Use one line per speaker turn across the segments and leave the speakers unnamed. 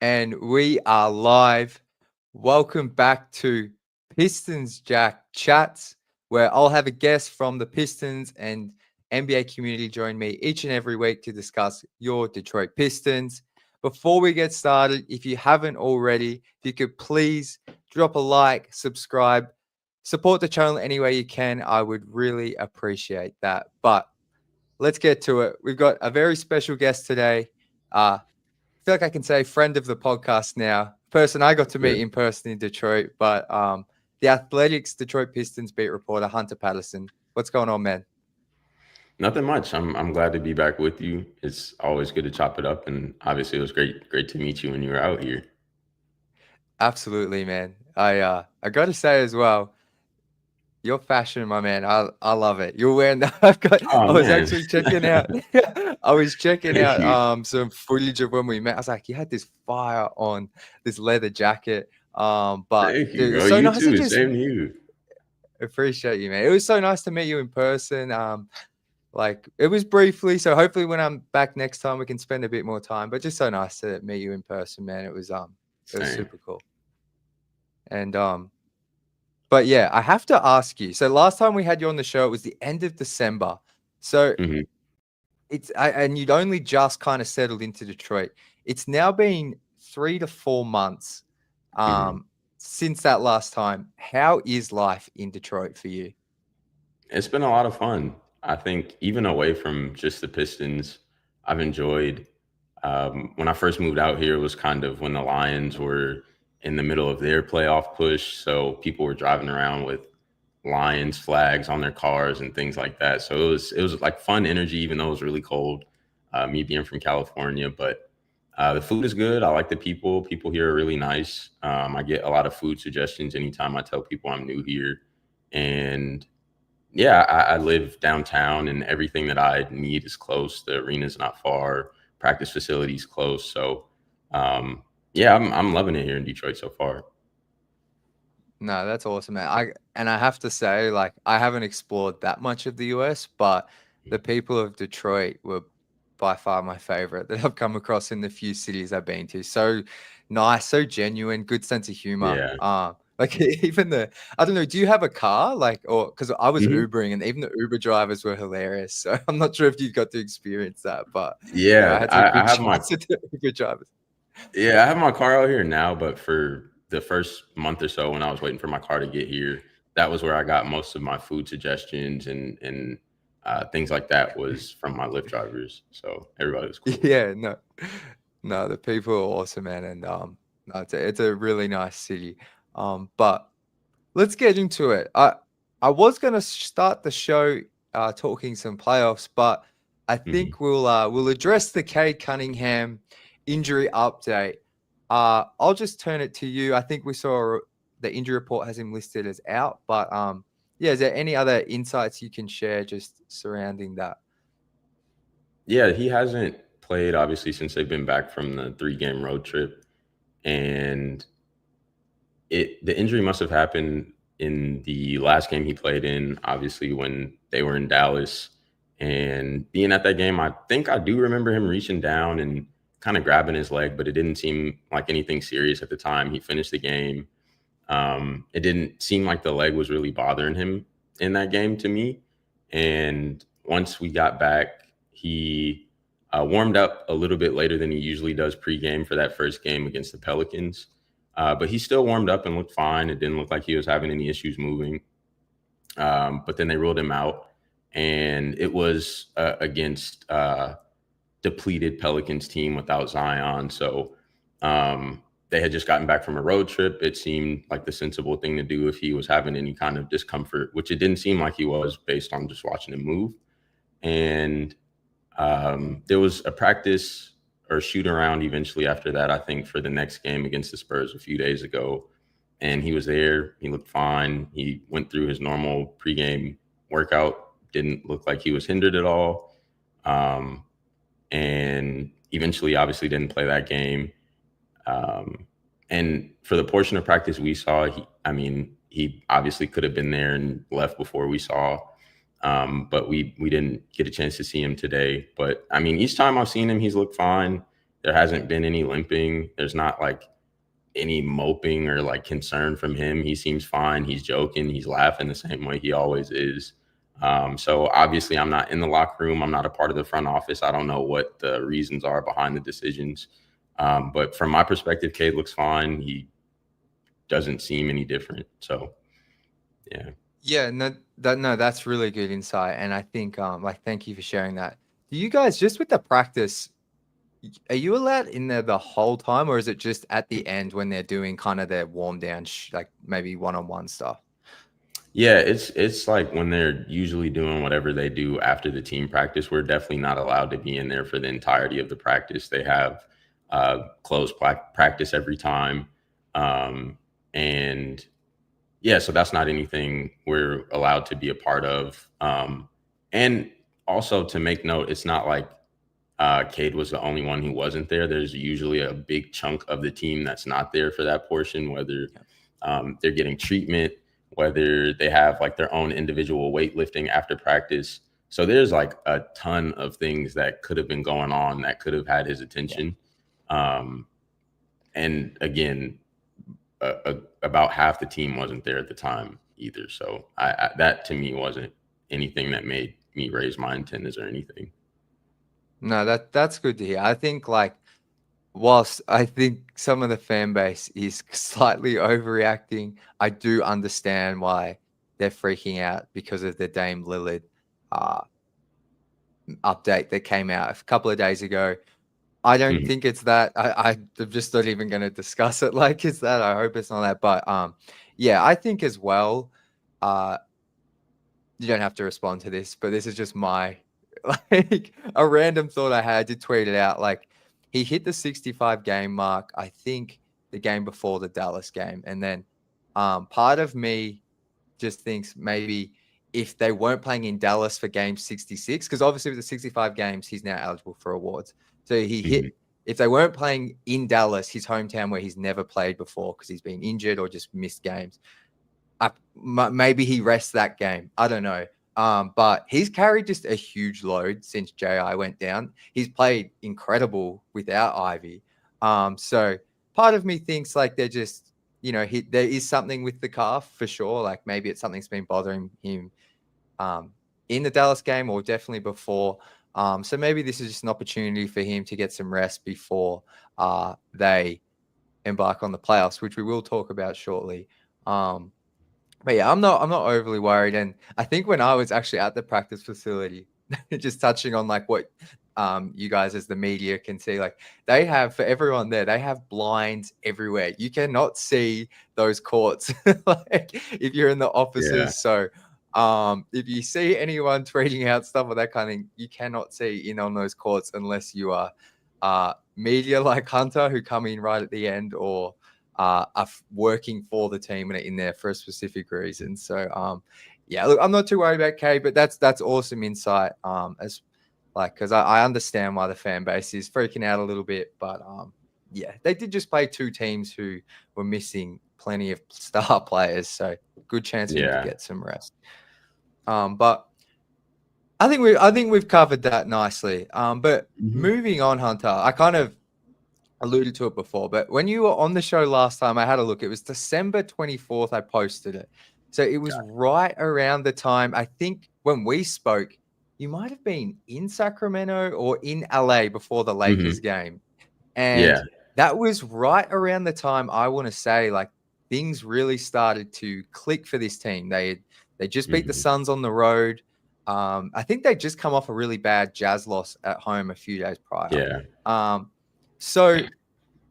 And we are live. Welcome back to Pistons Jack Chats, where I'll have a guest from the Pistons and NBA community join me each and every week to discuss your Detroit Pistons. Before we get started, if you haven't already, if you could please drop a like, subscribe, support the channel any way you can, I would really appreciate that. But let's get to it. We've got a very special guest today. Feel like I can say friend of the podcast now. Person I got to
Yeah,
meet in person in Detroit, but the Athletics Detroit Pistons beat reporter Hunter Patterson. What's going on, man?
nothing much. I'm glad to be back with you. It's always good to chop it up, and obviously it was great to meet you when you were out here.
Absolutely, man. I got to say as well, your fashion, my man. I love it. You're wearing that. I
Oh
was
man,
actually checking out. I was checking
thank
out
you,
some footage of when we met. I was like, you had this fire on this leather jacket. But
thank you,
dude, it's
bro.
so
You
nice to
too.
just
Same to you.
appreciate you, man. It was so nice to meet you in person. Like it was briefly, so hopefully when I'm back next time we can spend a bit more time. But just so nice to meet you in person, man. It was
Same.
super cool. And but yeah, I have to ask you. So last time we had you on the show, it was the end of December. So
hmm
and you'd only just kind of settled into Detroit. It's now been 3 to 4 months
hmm
since that last time. How is life in Detroit for you?
It's been a lot of fun. I think even away from just the Pistons, I've enjoyed. When I first moved out here, it was kind of when the Lions were in the middle of their playoff push, so people were driving around with Lions flags on their cars and things like that. So it was like fun energy, even though it was really cold. Me being from California, but the food is good. I like the people. People here are really nice. I get a lot of food suggestions anytime I tell people I'm new here, and yeah, I live downtown, and everything that I need is close. The arena's not far. Practice facilities close. So yeah, I'm loving it here in Detroit so far.
No, that's awesome, man. I have to say, like, I haven't explored that much of the US, but the people of Detroit were by far my favorite that I've come across in the few cities I've been to. So nice, so genuine, good sense of humor.
Yeah.
Like even I don't know, do you have a car? Like, or because I was
hmm
Ubering and even the Uber drivers were hilarious. So I'm not sure if you got to experience that, but I
Yeah,
had some
I
good
have my
chats with the Uber drivers.
Yeah, I have my car out here now, but for the first month or so when I was waiting for my car to get here, that was where I got most of my food suggestions and things like that was from my Lyft drivers. So everybody was cool.
Yeah, no, the people are awesome, man, and no, it's a really nice city. But let's get into it. I was gonna start the show talking some playoffs, but I
hmm
think we'll address the Cade Cunningham injury update. I'll just turn it to you. I think we saw the injury report has him listed as out, but yeah, is there any other insights you can share just surrounding that?
Yeah, he hasn't played obviously since they've been back from the 3 game road trip, and the injury must have happened in the last game he played in, obviously when they were in Dallas. And being at that game, I think I do remember him reaching down and kind of grabbing his leg, but it didn't seem like anything serious at the time. He finished the game. It didn't seem like the leg was really bothering him in that game to me. And once we got back, he warmed up a little bit later than he usually does pregame for that first game against the Pelicans. But he still warmed up and looked fine. It didn't look like he was having any issues moving. But then they ruled him out, and it was against depleted Pelicans team without Zion. So they had just gotten back from a road trip. It seemed like the sensible thing to do if he was having any kind of discomfort, which it didn't seem like he was based on just watching him move. And there was a practice or shoot around eventually after that, I think, for the next game against the Spurs a few days ago. And he was there. He looked fine. He went through his normal pregame workout. Didn't look like he was hindered at all. Um, and eventually, obviously, didn't play that game. Um, and for the portion of practice we saw, he obviously could have been there and left before we saw. But we didn't get a chance to see him today. But I mean, each time I've seen him, he's looked fine. There hasn't been any limping. There's not like any moping or like concern from him. He seems fine. He's joking. He's laughing the same way he always is. So obviously, I'm not in the locker room. I'm not a part of the front office. I don't know what the reasons are behind the decisions. But from my perspective, Cade looks fine. He doesn't seem any different. So, yeah.
Yeah, no, that's really good insight, and I think like thank you for sharing that. Do you guys just with the practice? Are you allowed in there the whole time, or is it just at the end when they're doing kind of their warm down, like maybe one-on-one stuff?
Yeah, it's like when they're usually doing whatever they do after the team practice, we're definitely not allowed to be in there for the entirety of the practice. They have closed practice every time. And yeah, so that's not anything we're allowed to be a part of. And also to make note, it's not like Cade was the only one who wasn't there. There's usually a big chunk of the team that's not there for that portion, whether they're getting treatment, whether they have like their own individual weightlifting after practice. So there's like a ton of things that could have been going on that could have had his attention. And again, about half the team wasn't there at the time either. So that to me wasn't anything that made me raise my antennas or anything.
No, that's good to hear. I think like whilst I think some of the fan base is slightly overreacting, I do understand why they're freaking out because of the Dame Lillard update that came out a couple of days ago. I don't think it's that. I'm just not even going to discuss it like it's that. I hope it's not that. But yeah, I think as well, you don't have to respond to this, but this is just my like a random thought I had. I did tweet it out. Like he hit the 65 game mark, I think the game before the Dallas game. And then part of me just thinks maybe if they weren't playing in Dallas for game 66, because obviously with the 65 games, he's now eligible for awards. So he hit, if they weren't playing in Dallas, his hometown where he's never played before because he's been injured or just missed games, maybe he rests that game. I don't know. But he's carried just a huge load since JI went down. He's played incredible without Ivy. So part of me thinks like they're just, there is something with the calf for sure. Like maybe it's something's been bothering him in the Dallas game or definitely before. So maybe this is just an opportunity for him to get some rest before they embark on the playoffs, which we will talk about shortly. But yeah, I'm not overly worried. And I think when I was actually at the practice facility, just touching on like what you guys as the media can see, like they have for everyone there, they have blinds everywhere. You cannot see those courts like if you're in the offices.
Yeah.
So if you see anyone tweeting out stuff or that kind of thing, you cannot see in on those courts unless you are media like Hunter who come in right at the end or are working for the team and are in there for a specific reason. So yeah, look, I'm not too worried about K, but that's awesome insight. As like because I understand why the fan base is freaking out a little bit, but yeah, they did just play two teams who were missing plenty of star players, so good chance for him to get some rest. But I think we've covered that nicely. But moving on, Hunter, I kind of alluded to it before, but when you were on the show last time, I had a look. It was December 24th. I posted it. So it was right around the time, I think when we spoke, you might have been in Sacramento or in LA before the Lakers game. And that was right around the time I want to say like things really started to click for this team. They just beat the Suns on the road. I think they just come off a really bad Jazz loss at home a few days prior. So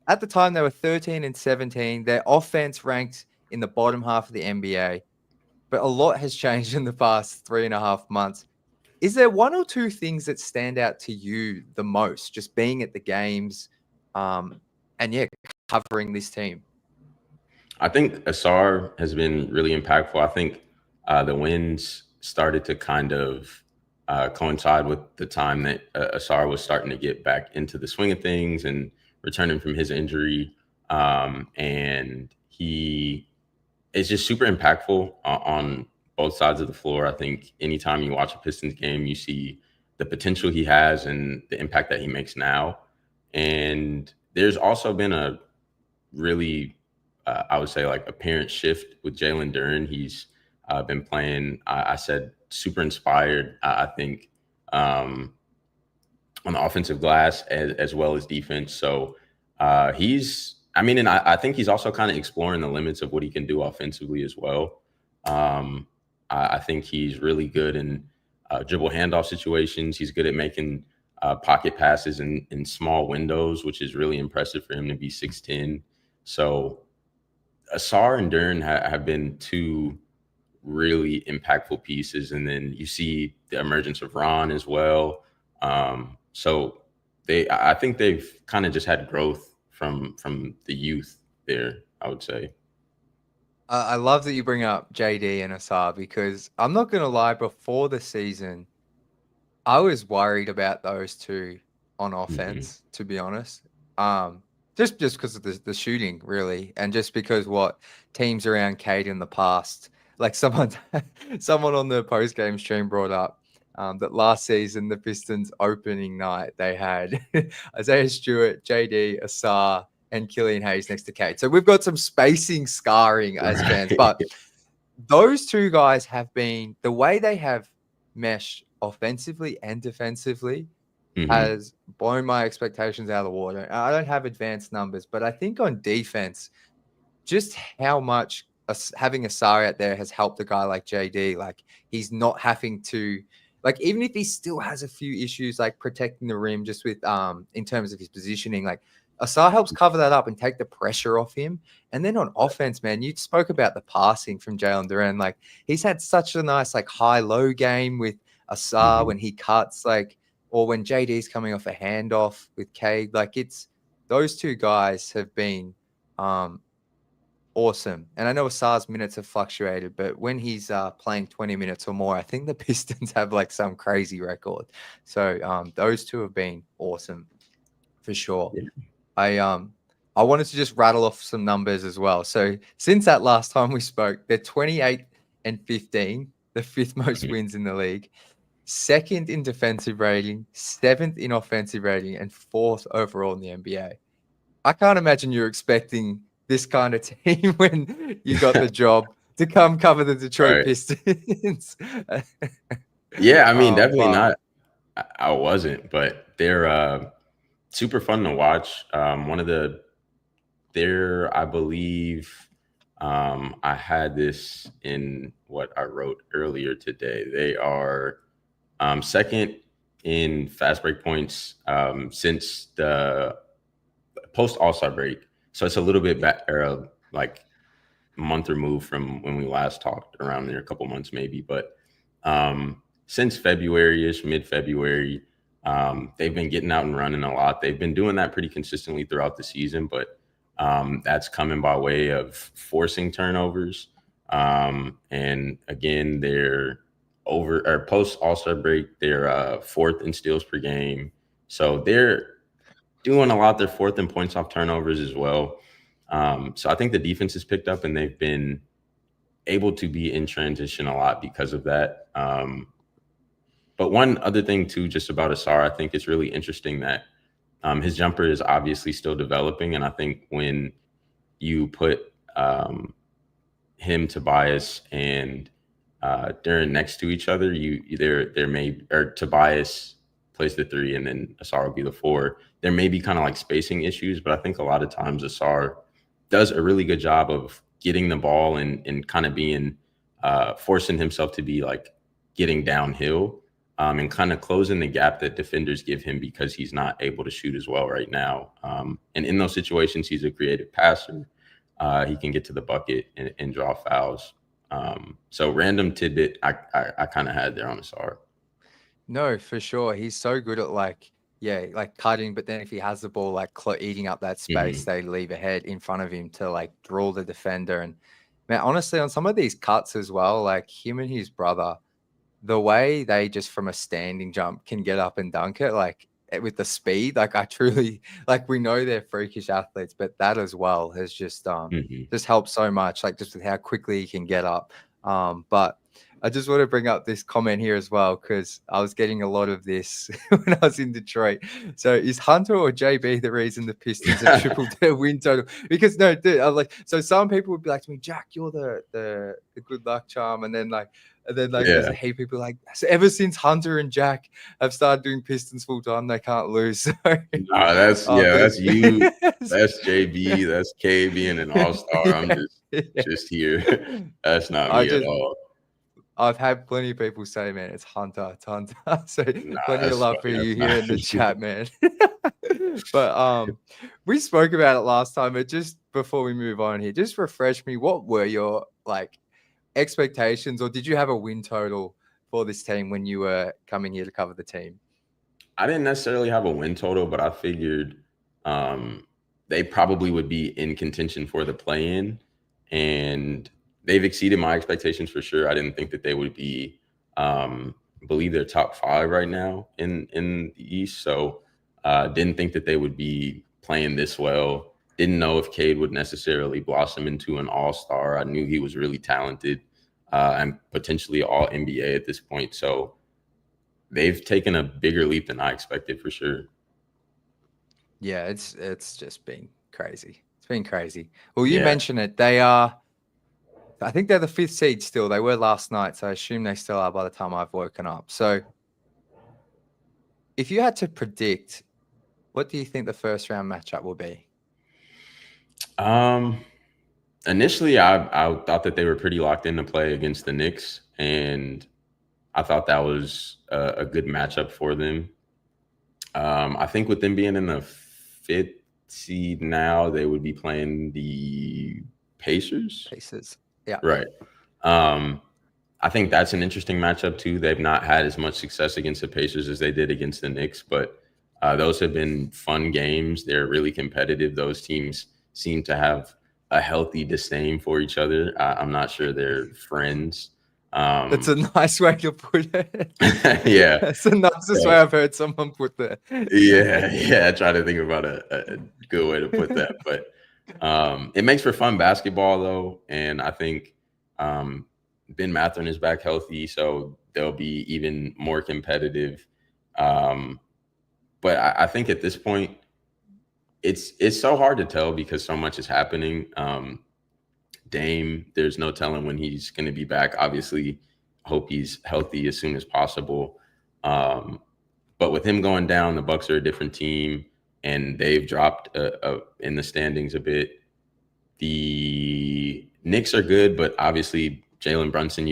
at the time they were 13 and 17. Their offense ranked in the bottom half of the NBA, but a lot has changed in the past 3.5 months. Is there one or two things that stand out to you the most, just being at the games, and yeah, covering this team?
I think Asar has been really impactful. I think the wins started to kind of coincide with the time that Asar was starting to get back into the swing of things and returning from his injury. And he is just super impactful on both sides of the floor. I think anytime you watch a Pistons game, you see the potential he has and the impact that he makes now. And there's also been a really, I would say, like apparent shift with Jalen Duren. He's been playing, I said, super inspired, I think, on the offensive glass as well as defense. So I mean, and I think he's also kind of exploring the limits of what he can do offensively as well. Um, I think he's really good in dribble handoff situations. He's good at making pocket passes in small windows, which is really impressive for him to be 6'10". So Asar and Dern have been two really impactful pieces. And then you see the emergence of Ron as well. So I think they've kind of just had growth from the youth there, I would say.
I love that you bring up JD and Asar because I'm not going to lie, before the season, I was worried about those two on
Mm-hmm.
offense, to be honest. Um, just because of the shooting, really, and just because what teams around Cade in the past, like someone someone on the post game stream brought up that last season the Pistons opening night they had Isaiah Stewart, JD, Asar, and Killian Hayes next to Cade. So we've got some spacing scarring as fans,
Right.
but those two guys have been the way they have meshed offensively and defensively
Mm-hmm.
has blown my expectations out of the water. I don't have advanced numbers, but I think on defense, just how much having a Asar out there has helped a guy like JD. Like he's not having to, like even if he still has a few issues like protecting the rim, just with in terms of his positioning, like Asar helps cover that up and take the pressure off him. And then on offense, man, you spoke about the passing from Jalen Duren. Like he's had such a nice like high low game with Asar
Mm-hmm.
when he cuts, like or when JD's coming off a handoff with Cade. Like it's those two guys have been um awesome. And I know Asar's minutes have fluctuated, but when he's playing 20 minutes or more, I think the Pistons have like some crazy record. So those two have been awesome for sure.
Yeah.
I wanted to just rattle off some numbers as well. So since that last time we spoke, they're 28 and 15, the fifth most
Mhm.
wins in the league, second in defensive rating, seventh in offensive rating, and fourth overall in the NBA. I can't imagine you're expecting this kind of team when you got the job to come cover the Detroit
Right.
Pistons.
Yeah, I mean, definitely
But
not. I wasn't, but they're super fun to watch. One of the there, I believe, I had this in what I wrote earlier today. They are second in fast break points since the post All-Star break. So it's a little bit back, or like month removed from when we last talked, around there, a couple months maybe. But since February-ish, mid-February, they've been getting out and running a lot. They've been doing that pretty consistently throughout the season, but that's coming by way of forcing turnovers. And again, they're over or post All-Star break, they're fourth in steals per game. So they're doing a lot. They're fourth in points off turnovers as well. So I think the defense has picked up and they've been able to be in transition a lot because of that. But one other thing too, just about Asar, I think it's really interesting that his jumper is obviously still developing. And I think when you put him, Tobias, and Duren next to each other, there may, or Tobias plays the three and then Asar will be the four. There may be kind of like spacing issues, but I think a lot of times Asar does a really good job of getting the ball and kind of being forcing himself to be like getting downhill, and kind of closing the gap that defenders give him because he's not able to shoot as well right now. And in those situations, he's a creative passer. He can get to the bucket and draw fouls. So random tidbit I kind of had there on Asar.
no, for sure. He's so good at like, yeah, like cutting. But then if he has the ball, like eating up that space,
Hmm.
they leave ahead in front of him to like draw the defender. And man, honestly, on some of these cuts as well, like him and his brother, the way they just from a standing jump can get up and dunk it, like with the speed, like I truly like we know they're freakish athletes, but that as well has
Hmm.
just helped so much, like just with how quickly he can get up. But I just want to bring up this comment here as well because I was getting a lot of this when I was in Detroit. So, is Hunter or JB the reason the Pistons have tripled their win total? Because no, dude, I'm like, so some people would be like to me, Jack, you're the good luck charm, and then there's a
Yeah.
heap of people like, so ever since Hunter and Jack have started doing Pistons full time, they can't lose. So,
Nah, that's
there's,
that's you. That's JB. That's K being an all-star. I'm
yeah,
just here. That's not
I
me at
just
all.
I've had plenty of people say, man, it's Hunter, it's Hunter. So
Nah,
plenty of
that's
love for
funny.
you
That's
here
not
in the
me.
chat, man. But we spoke about it last time, but just before we move on here, just refresh me. What were your like expectations, or did you have a win total for this team when you were coming here to cover the team?
I didn't necessarily have a win total, but I figured they probably would be in contention for the play-in, and they've exceeded my expectations for sure. I didn't think that they would be, I believe they're top 5 right now in the East, so didn't think that they would be playing this well. Didn't know if Cade would necessarily blossom into an all-star. I knew he was really talented and potentially all NBA at this point, so they've taken a bigger leap than I expected for sure.
Yeah, it's just been crazy. It's been crazy. Well, you
Yeah.
mentioned it. They are, I think they're the 5th seed still. They were last night, so I assume they still are by the time I've woken up. So if you had to predict, what do you think the first round matchup will be?
Initially, I thought that they were pretty locked in to play against the Knicks, and I thought that was a good matchup for them. I think with them being in the 5th seed now, they would be playing the Pacers.
Pieces. Yeah.
Right. I think that's an interesting matchup too. They've not had as much success against the Pacers as they did against the Knicks, but those have been fun games. They're really competitive. Those teams seem to have a healthy disdain for each other. I'm not sure they're friends.
That's a nice way to put it.
Yeah.
That's the nicest way I've heard someone put that.
Yeah. I try to think about a good way to put that, but it makes for fun basketball though, and I think Ben Mathurin is back healthy, so they'll be even more competitive. But I think at this point, it's so hard to tell because so much is happening. Dame, there's no telling when he's going to be back. Obviously, hope he's healthy as soon as possible. But with him going down, the Bucks are a different team, and they've dropped in the standings a bit. The Knicks are good, but obviously Jalen Brunson,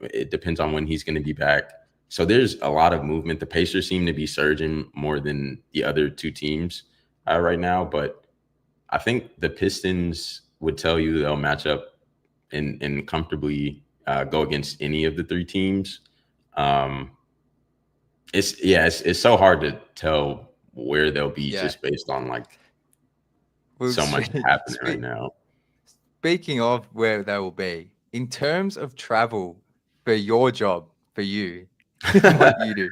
it depends on when he's going to be back. So there's a lot of movement. The Pacers seem to be surging more than the other 2 teams right now, but I think the Pistons would tell you they'll match up and comfortably go against any of the 3 teams. It's so hard to tell where they'll be just based on so much happening right now.
Speaking of where they will be, in terms of travel for your job, for you, what you do,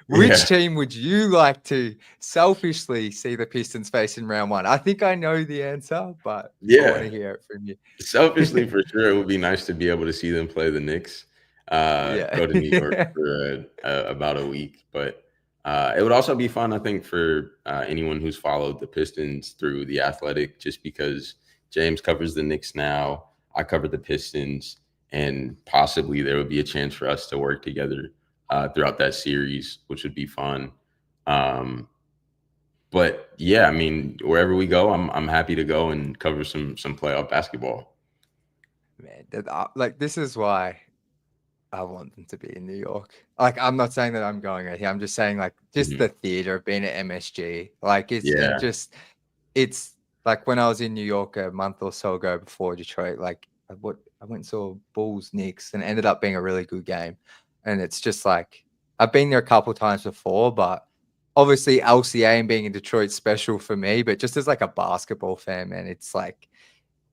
which team would you like to selfishly see the Pistons face in round 1? I think I know the answer, but I want to hear it from you.
Selfishly, for sure, it would be nice to be able to see them play the Knicks. Go to New York for about a week, but it would also be fun, I think, for anyone who's followed the Pistons through The Athletic, just because James covers the Knicks now, I cover the Pistons, and possibly there would be a chance for us to work together throughout that series, which would be fun. But yeah, I mean, wherever we go, I'm happy to go and cover some playoff basketball.
Man, this is why I want them to be in New York. Like, I'm not saying that I'm going right here. I'm just saying, like, just the theater of being at MSG. Like, it's like when I was in New York a month or so ago before Detroit. Like, I went and saw Bulls Knicks, and it ended up being a really good game. And it's just like I've been there a couple of times before, but obviously LCA and being in Detroit special for me. But just as like a basketball fan, man, it's like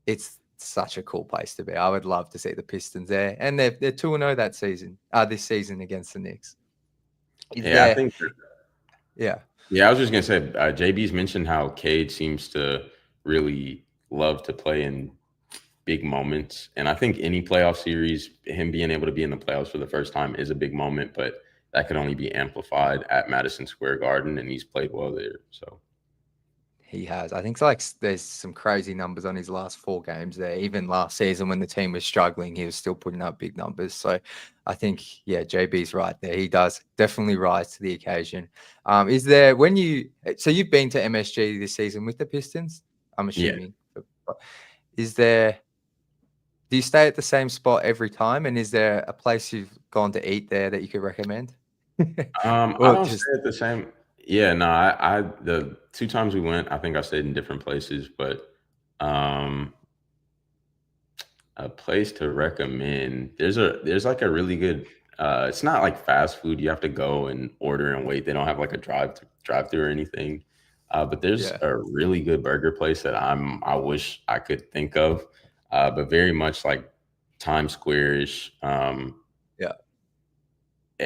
it's such a cool place to be. I would love to see the Pistons there, and they're 2-0 that season. This season against the Knicks.
I think.
Yeah.
I was just gonna say, JB's mentioned how Cade seems to really love to play in big moments. And I think any playoff series, him being able to be in the playoffs for the first time is a big moment, but that could only be amplified at Madison Square Garden, and he's played well there. So
He has. I think like there's some crazy numbers on his last 4 games there. Even last season when the team was struggling, he was still putting up big numbers. So I think, yeah, JB's right there. He does definitely rise to the occasion. Is there so you've been to MSG this season with the Pistons, I'm
yeah.
assuming. Is there, do you stay at the same spot every time? And is there a place you've gone to eat there that you could recommend?
I
Well,
don't
just,
stay at the same. Yeah, no, I the 2 times we went, I think I stayed in different places, but um, a place to recommend. There's like a really good. It's not like fast food. You have to go and order and wait. They don't have like a drive through or anything. But there's
yeah,
a really good burger place that I wish I could think of, but very much like Times Square-ish.
yeah.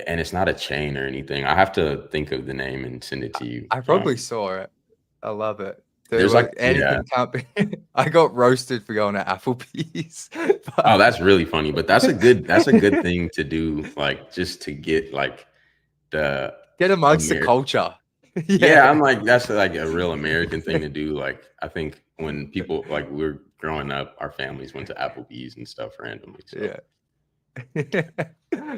And it's not a chain or anything. I have to think of the name and send it to you.
I probably saw it. I love it.
There's like, yeah.
Anything can't be. I got roasted for going to Applebee's.
Oh,
But
that's really funny. But that's a good thing to do, like just to get like the
get amongst the
American.
culture.
Yeah,
Yeah,
I'm like that's like a real American thing to do. Like I think when people like we're growing up, our families went to Applebee's and stuff randomly. So
yeah.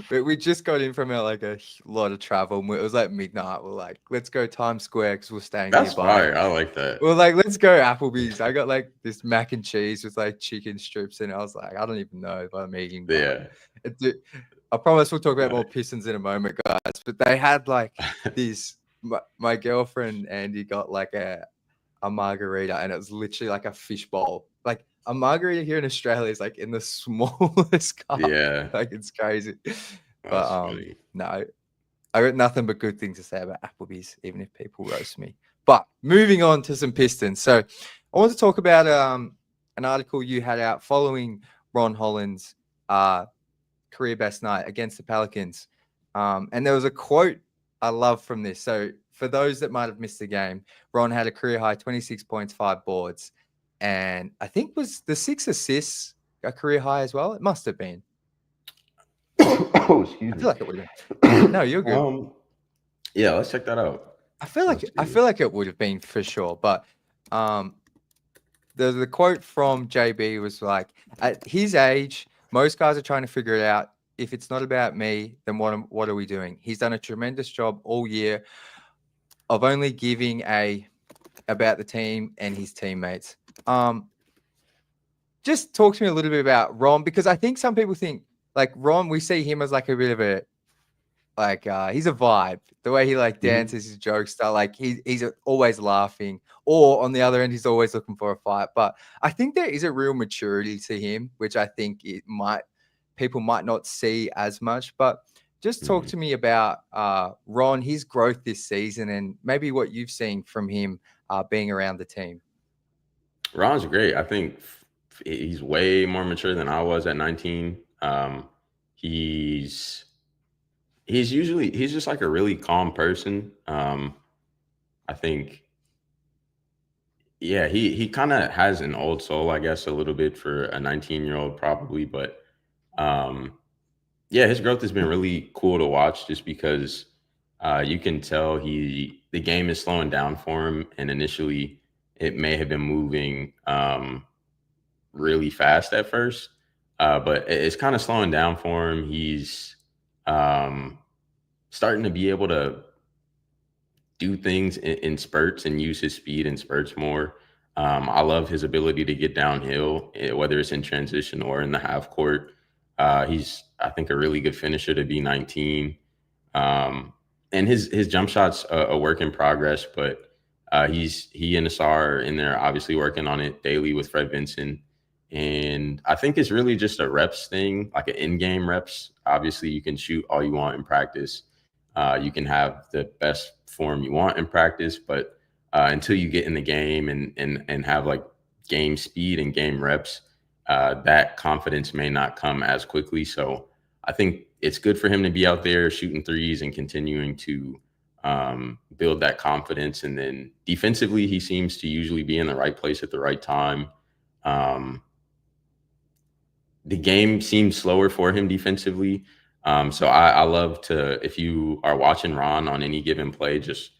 But we just got in from a lot of travel. And it was like midnight. We're like, let's go Times Square because we're staying
that's
nearby.
fire. I like that.
We're like, let's go Applebee's. I got like this mac and cheese with like chicken strips, and I was like, I don't even know if I'm eating, but
Yeah.
I promise we'll talk about more
Right.
Pistons in a moment, guys. But they had like this. My girlfriend Andy got like a margarita, and it was literally like a fish bowl. Like a margarita here in Australia is like in the smallest cup.
Yeah.
Like it's crazy. But
That's funny.
no, I got nothing but good things to say about Applebee's, even if people roast me. But moving on to some Pistons. So I want to talk about an article you had out following Ron Holland's career best night against the Pelicans. And there was a quote I love from this. So for those that might have missed the game, Ron had a career high 26 points, 5 boards, and I think was the 6 assists a career high as well. It must have been.
Oh, excuse
I
me.
feel like it would have been. No, you're good.
Yeah, let's check that out.
I feel like it would have been for sure. But the quote from JB was like, at his age, most guys are trying to figure it out. If it's not about me, then what are we doing? He's done a tremendous job all year of only giving about the team and his teammates. Just talk to me a little bit about Ron, because I think some people think like Ron, we see him as like a bit of a he's a vibe. The way he like dances, his jokes style, like he's always laughing. Or on the other end, he's always looking for a fight. But I think there is a real maturity to him, which I think people might not see as much. But just talk to me about Ron, his growth this season, and maybe what you've seen from him being around the team.
Ron's great. I think he's way more mature than I was at 19. He's just like a really calm person. I think, yeah, he kind of has an old soul, I guess, a little bit for a 19-year-old probably, but yeah, his growth has been really cool to watch just because you can tell the game is slowing down for him, and initially it may have been moving really fast at first, but it's kind of slowing down for him. He's starting to be able to do things in spurts and use his speed in spurts more. I love his ability to get downhill, whether it's in transition or in the half court. He's, I think, a really good finisher to be 19. And his jump shot's a work in progress, but he and Asar are in there obviously working on it daily with Fred Vinson. And I think it's really just a reps thing, like an in-game reps. Obviously, you can shoot all you want in practice. You can have the best form you want in practice, but until you get in the game and have like game speed and game reps, that confidence may not come as quickly. So I think it's good for him to be out there shooting threes and continuing to build that confidence. And then defensively, he seems to usually be in the right place at the right time. the game seems slower for him defensively. So I love to, if you are watching Ron on any given play, just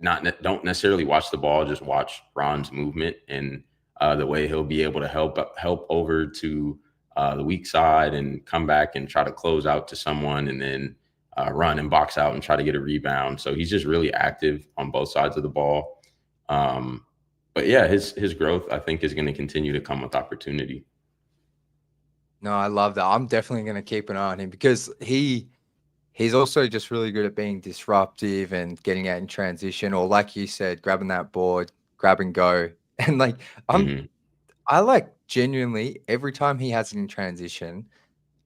don't necessarily watch the ball, just watch Ron's movement and the way he'll be able to help over to the weak side and come back and try to close out to someone, and then run and box out and try to get a rebound. So he's just really active on both sides of the ball. But yeah, his growth, I think, is going to continue to come with opportunity.
No, I love that. I'm definitely going to keep an eye on him because he's also just really good at being disruptive and getting out in transition, or like you said, grabbing that board, grab and go. And like
Hmm.
I like genuinely every time he has it in transition,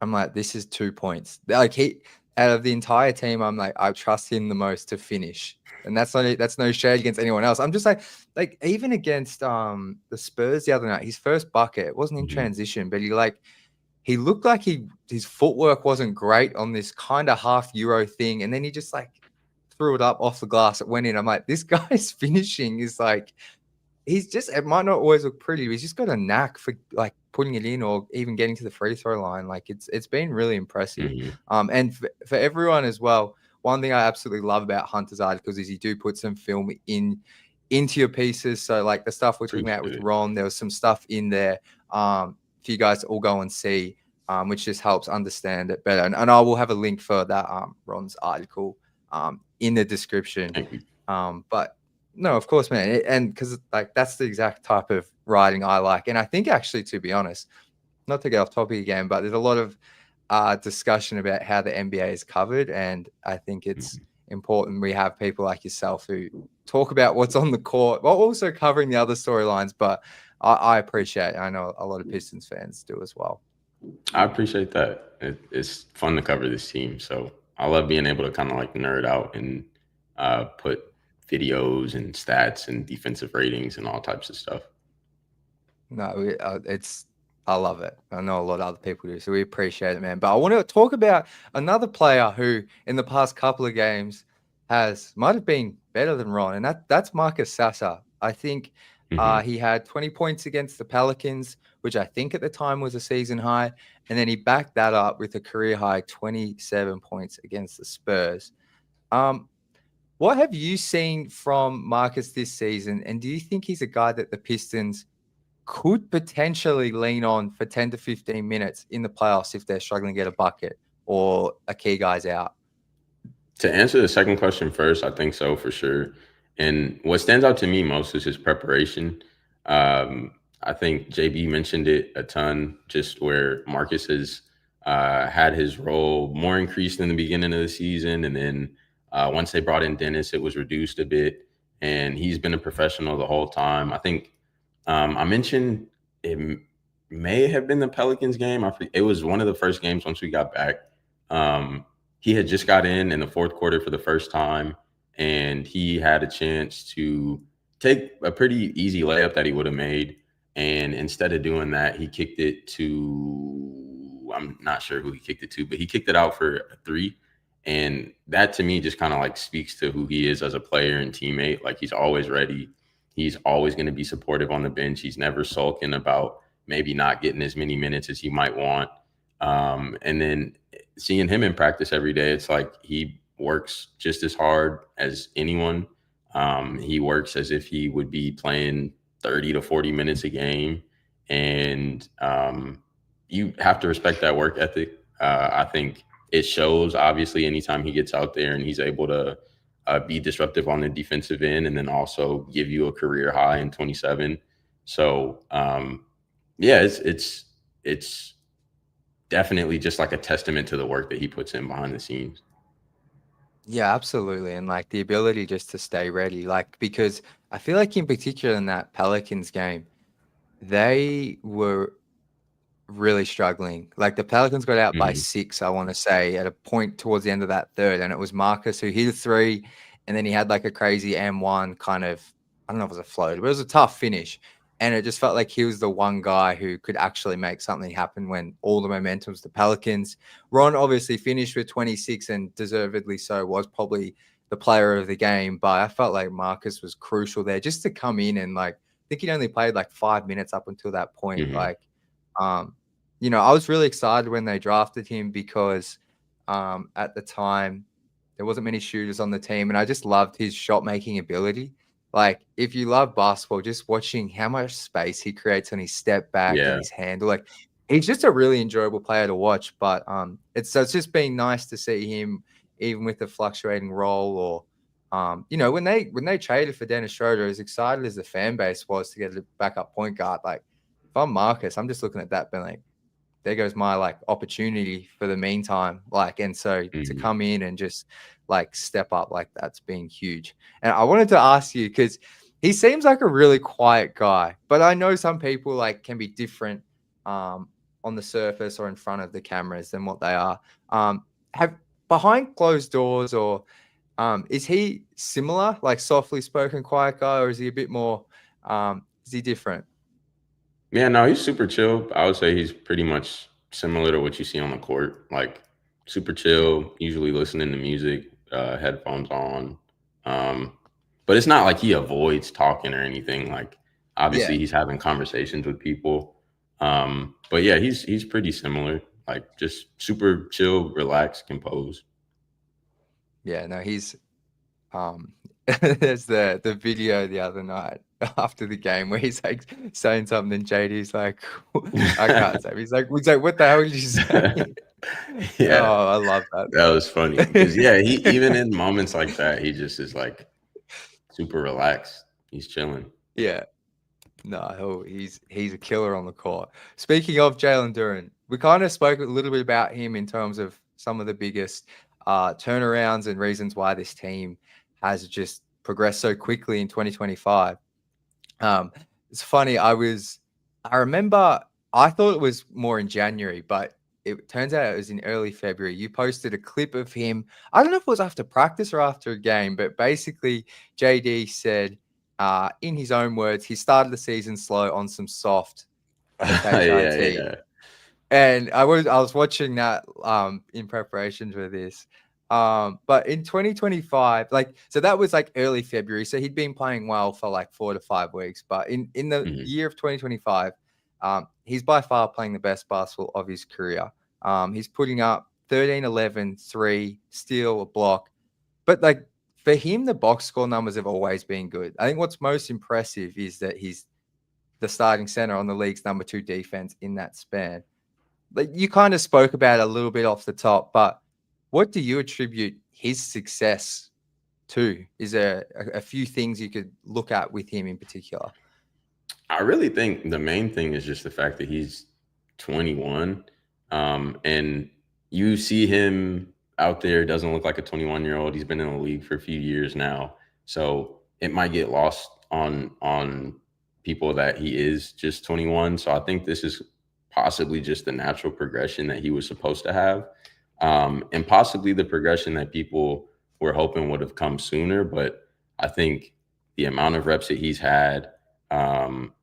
I'm like, this is 2 points. Like he out of the entire team, I'm like, I trust him the most to finish. And that's no shade against anyone else. I'm just like even against the Spurs the other night, his first bucket, it wasn't in
Hmm.
transition, but he looked like his footwork wasn't great on this kind of half Euro thing. And then he just like threw it up off the glass. It went in. I'm like, this guy's finishing is like it might not always look pretty, but he's just got a knack for like putting it in or even getting to the free throw line. Like it's been really impressive.
Hmm.
And for everyone as well, one thing I absolutely love about Hunter's articles is you do put some film into your pieces. So like the stuff we're talking about
Appreciate
with
it.
Ron, there was some stuff in there for you guys to all go and see, which just helps understand it better. And I will have a link for that Ron's article in the description.
Thank you.
But no, of course, man. And because like that's the exact type of writing I like. And I think actually, to be honest, not to get off topic again, but there's a lot of discussion about how the NBA is covered. And I think it's
Mhm.
important we have people like yourself who talk about what's on the court while also covering the other storylines. But I appreciate it. I know a lot of Pistons fans do as well.
I appreciate that. It's fun to cover this team. So I love being able to kind of like nerd out and put videos and stats and defensive ratings and all types of stuff.
No, I love it. I know a lot of other people do, so we appreciate it, man. But I want to talk about another player who, in the past couple of games, might have been better than Ron, and that's Marcus Sasser. I think
Hmm.
he had 20 points against the Pelicans, which I think at the time was a season high, and then he backed that up with a career high 27 points against the Spurs. Um, what have you seen from Marcus this season, and do you think he's a guy that the Pistons could potentially lean on for 10 to 15 minutes in the playoffs if they're struggling to get a bucket or a key guy's out?
To answer the second question first, I think so for sure. And what stands out to me most is his preparation. I think JB mentioned it a ton, just where Marcus has had his role more increased in the beginning of the season. And then once they brought in Dennis, it was reduced a bit. And he's been a professional the whole time. I think I mentioned it may have been the Pelicans game. It was one of the first games once we got back. Um, he had just got in the fourth quarter for the first time, and he had a chance to take a pretty easy layup that he would have made. And instead of doing that, he kicked it to, I'm not sure who he kicked it to, but he kicked it out for a three. And that to me just kind of like speaks to who he is as a player and teammate. Like he's always ready. He's always going to be supportive on the bench. He's never sulking about maybe not getting as many minutes as he might want. And then seeing him in practice every day, it's like he works just as hard as anyone. He works as if he would be playing 30 to 40 minutes a game. And you have to respect that work ethic. I think it shows, obviously, anytime he gets out there and he's able to be disruptive on the defensive end and then also give you a career high in 27. So, yeah, it's definitely just like a testament to the work that he puts in behind the scenes.
Yeah, absolutely. And like the ability just to stay ready, like, because I feel like in particular in that Pelicans game, they were really struggling. Like the Pelicans got out by
Mhm.
6, I want to say, at a point towards the end of that third. And it was Marcus who hit a three. And then he had like a crazy M1 kind of, I don't know if it was a float, but it was a tough finish. And it just felt like he was the one guy who could actually make something happen when all the momentum was the Pelicans. Ron obviously finished with 26 and deservedly so, was probably the player of the game. But I felt like Marcus was crucial there just to come in and like, I think he only played like 5 minutes up until that point.
Mhm.
Um, I was really excited when they drafted him because at the time there wasn't many shooters on the team, and I just loved his shot making ability. Like, if you love basketball, just watching how much space he creates on his step back and
Yeah.
his handle, like he's just a really enjoyable player to watch. But it's just been nice to see him, even with the fluctuating role, or when they traded for Dennis Schroeder, as excited as the fan base was to get a backup point guard, like if I'm Marcus, I'm just looking at that being like, there goes my like opportunity for the meantime. Like, and so to
Mhm.
come in and just like step up like that's been huge. And I wanted to ask you because he seems like a really quiet guy, but I know some people like can be different um, on the surface or in front of the cameras than what they are. Have behind closed doors, or is he similar, like softly spoken, quiet guy, or is he a bit more? Is he different?
Yeah, no, he's super chill. I would say he's pretty much similar to what you see on the court. Like super chill, usually listening to music, headphones on. Um, but it's not like he avoids talking or anything. Like
Yeah.
obviously he's having conversations with people. But yeah, he's pretty similar. Like just super chill, relaxed, composed.
Yeah, no, he's um there's the video the other night after the game where he's like saying something and JD's like I can't say. He's like, what the hell did you say?
Yeah,
Oh, I love that
that was funny because
though.
yeah, he even in moments like that, he just is like super relaxed. He's chilling.
Yeah. No, he's a killer on the court. Speaking of Jalen Duren, we kind of spoke a little bit about him in terms of some of the biggest turnarounds and reasons why this team has just progressed so quickly in 2025. Um, it's funny. I remember, I thought it was more in January, but it turns out it was in early February. You posted a clip of him. I don't know if it was after practice or after a game, but basically, JD said, in his own words, he started the season slow on some soft,
Yeah,
SHIT.
yeah.
And I was watching that in preparation for this. But in 2025, like, so that was like early February. So he'd been playing well for like 4 to 5 weeks. But in the
Mhm.
year of 2025, he's by far playing the best basketball of his career. He's putting up 13, 11, 3, steal, a block. But like, for him, the box score numbers have always been good. I think what's most impressive is that he's the starting center on the league's number 2 defense in that span. Like, you kind of spoke about it a little bit off the top, but what do you attribute his success to? Is there a few things you could look at with him in particular?
I really think the main thing is just the fact that he's 21. And you see him out there, doesn't look like a 21-year-old. He's been in the league for a few years now. So it might get lost on people that he is just 21. So I think this is possibly just the natural progression that he was supposed to have. And possibly the progression that people were hoping would have come sooner. But I think the amount of reps that he's had, um,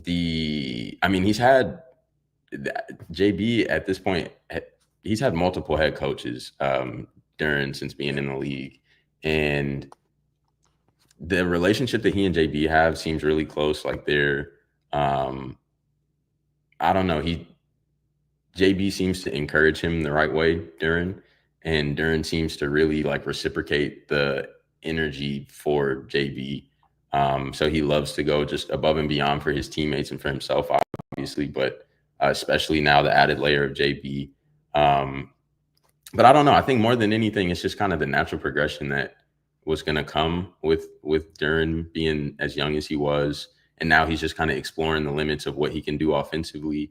he's had JB at this point. He's had multiple head coaches during since being in the league, and the relationship that he and JB have seems really close. Like they're, um, I don't know. JB seems to encourage him the right way, Duran, and Duran seems to really like reciprocate the energy for JB. So he loves to go just above and beyond for his teammates and for himself, obviously, but especially now the added layer of JB. Um, but I don't know. I think more than anything, it's just kind of the natural progression that was going to come with Duran being as young as he was, and now he's just kind of exploring the limits of what he can do offensively.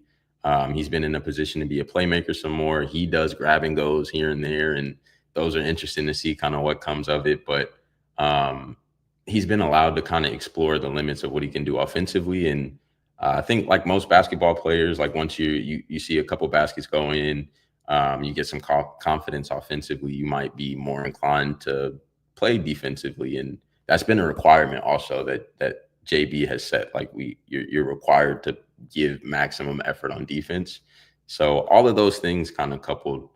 He's been in a position to be a playmaker some more. He does grab and goes here and there, and those are interesting to see kind of what comes of it. But he's been allowed to kind of explore the limits of what he can do offensively, and I think like most basketball players, like once you see a couple baskets go in, you get some confidence offensively, you might be more inclined to play defensively, and that's been a requirement also that JB has set. Like you're required to give maximum effort on defense. So all of those things kind of coupled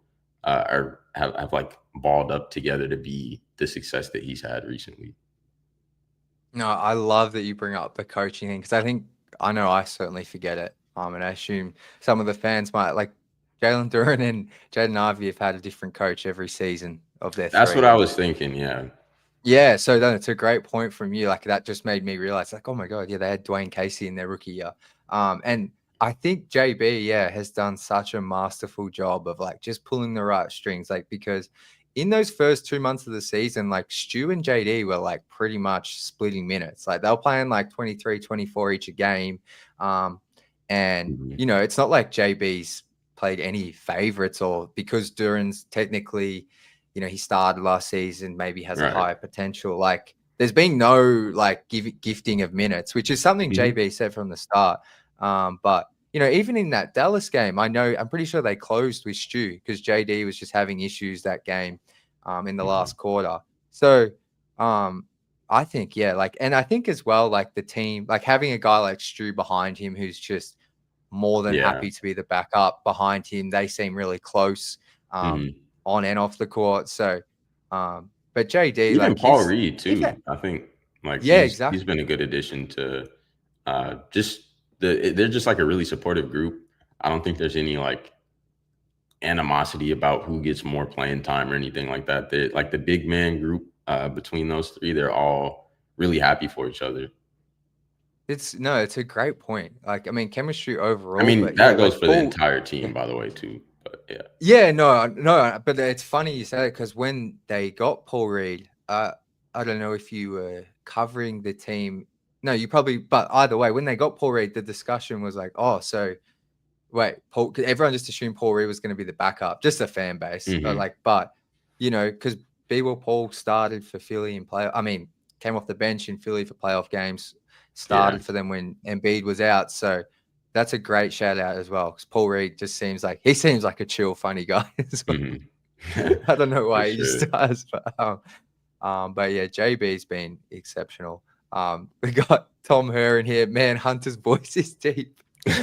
have like balled up together to be the success that he's had recently.
No, I love that you bring up the coaching thing because I know I certainly forget it And I assume some of the fans might like Jalen Duren and Jaden Ivey have had a different coach every season of their
That's what
three.
I
And
was thinking. Yeah.
yeah, so then it's a great point from you. Like that just made me realize, like, oh my god, yeah, they had Dwayne Casey in their rookie year. And I think JB, yeah, has done such a masterful job of like just pulling the right strings. Like because in those first 2 months of the season, like Stu and JD were like pretty much splitting minutes. Like they were playing like 23, 24 each a game. And
Mhm.
you know, it's not like JB's played any favorites or because Duran's technically, you know, he started last season, maybe has a
Right.
higher potential. Like there's been no like gifting of minutes, which is something
Mhm.
JB said from the start. But you know, even in that Dallas game, I'm pretty sure they closed with Stu because JD was just having issues that game in the
Mhm.
last quarter. So um, I think, yeah, like, and I think as well, like the team, like having a guy like Stu behind him who's just more than
Yeah.
happy to be the backup behind him. They seem really close
Mhm.
on and off the court. So, but JD,
Even
like
Paul Reed
he's
too. I think like
yeah,
he's been
exactly.
a good addition to just they're just like a really supportive group. I don't think there's any like animosity about who gets more playing time or anything like that. They like the big man group between those three, they're all really happy for each other.
It's no, it's a great point. Like, I mean, chemistry
I
overall,
mean,
but yeah,
that goes
like
for the
Paul,
entire
yeah,
team, by the way, too. But yeah.
yeah, no, but it's funny you say it because when they got Paul Reed, I don't know if you were covering the team. No, you probably, but either way, when they got Paul Reed, the discussion was like, oh, so wait, Paul, 'cause everyone just assumed Paul Reed was going to be the backup, just a fan base.
Hmm.
But you know, because B-Will Paul started for Philly in play. I mean, came off the bench in Philly for playoff games,
Yeah.
started for them when Embiid was out. So that's a great shout out as well. Because Paul Reed just seems like a chill, funny guy as well.
Hmm.
I don't know
For
why he
sure.
just does, but yeah, JB's been exceptional. We got Tom Herr in here. Man, Hunter's voice is deep. Do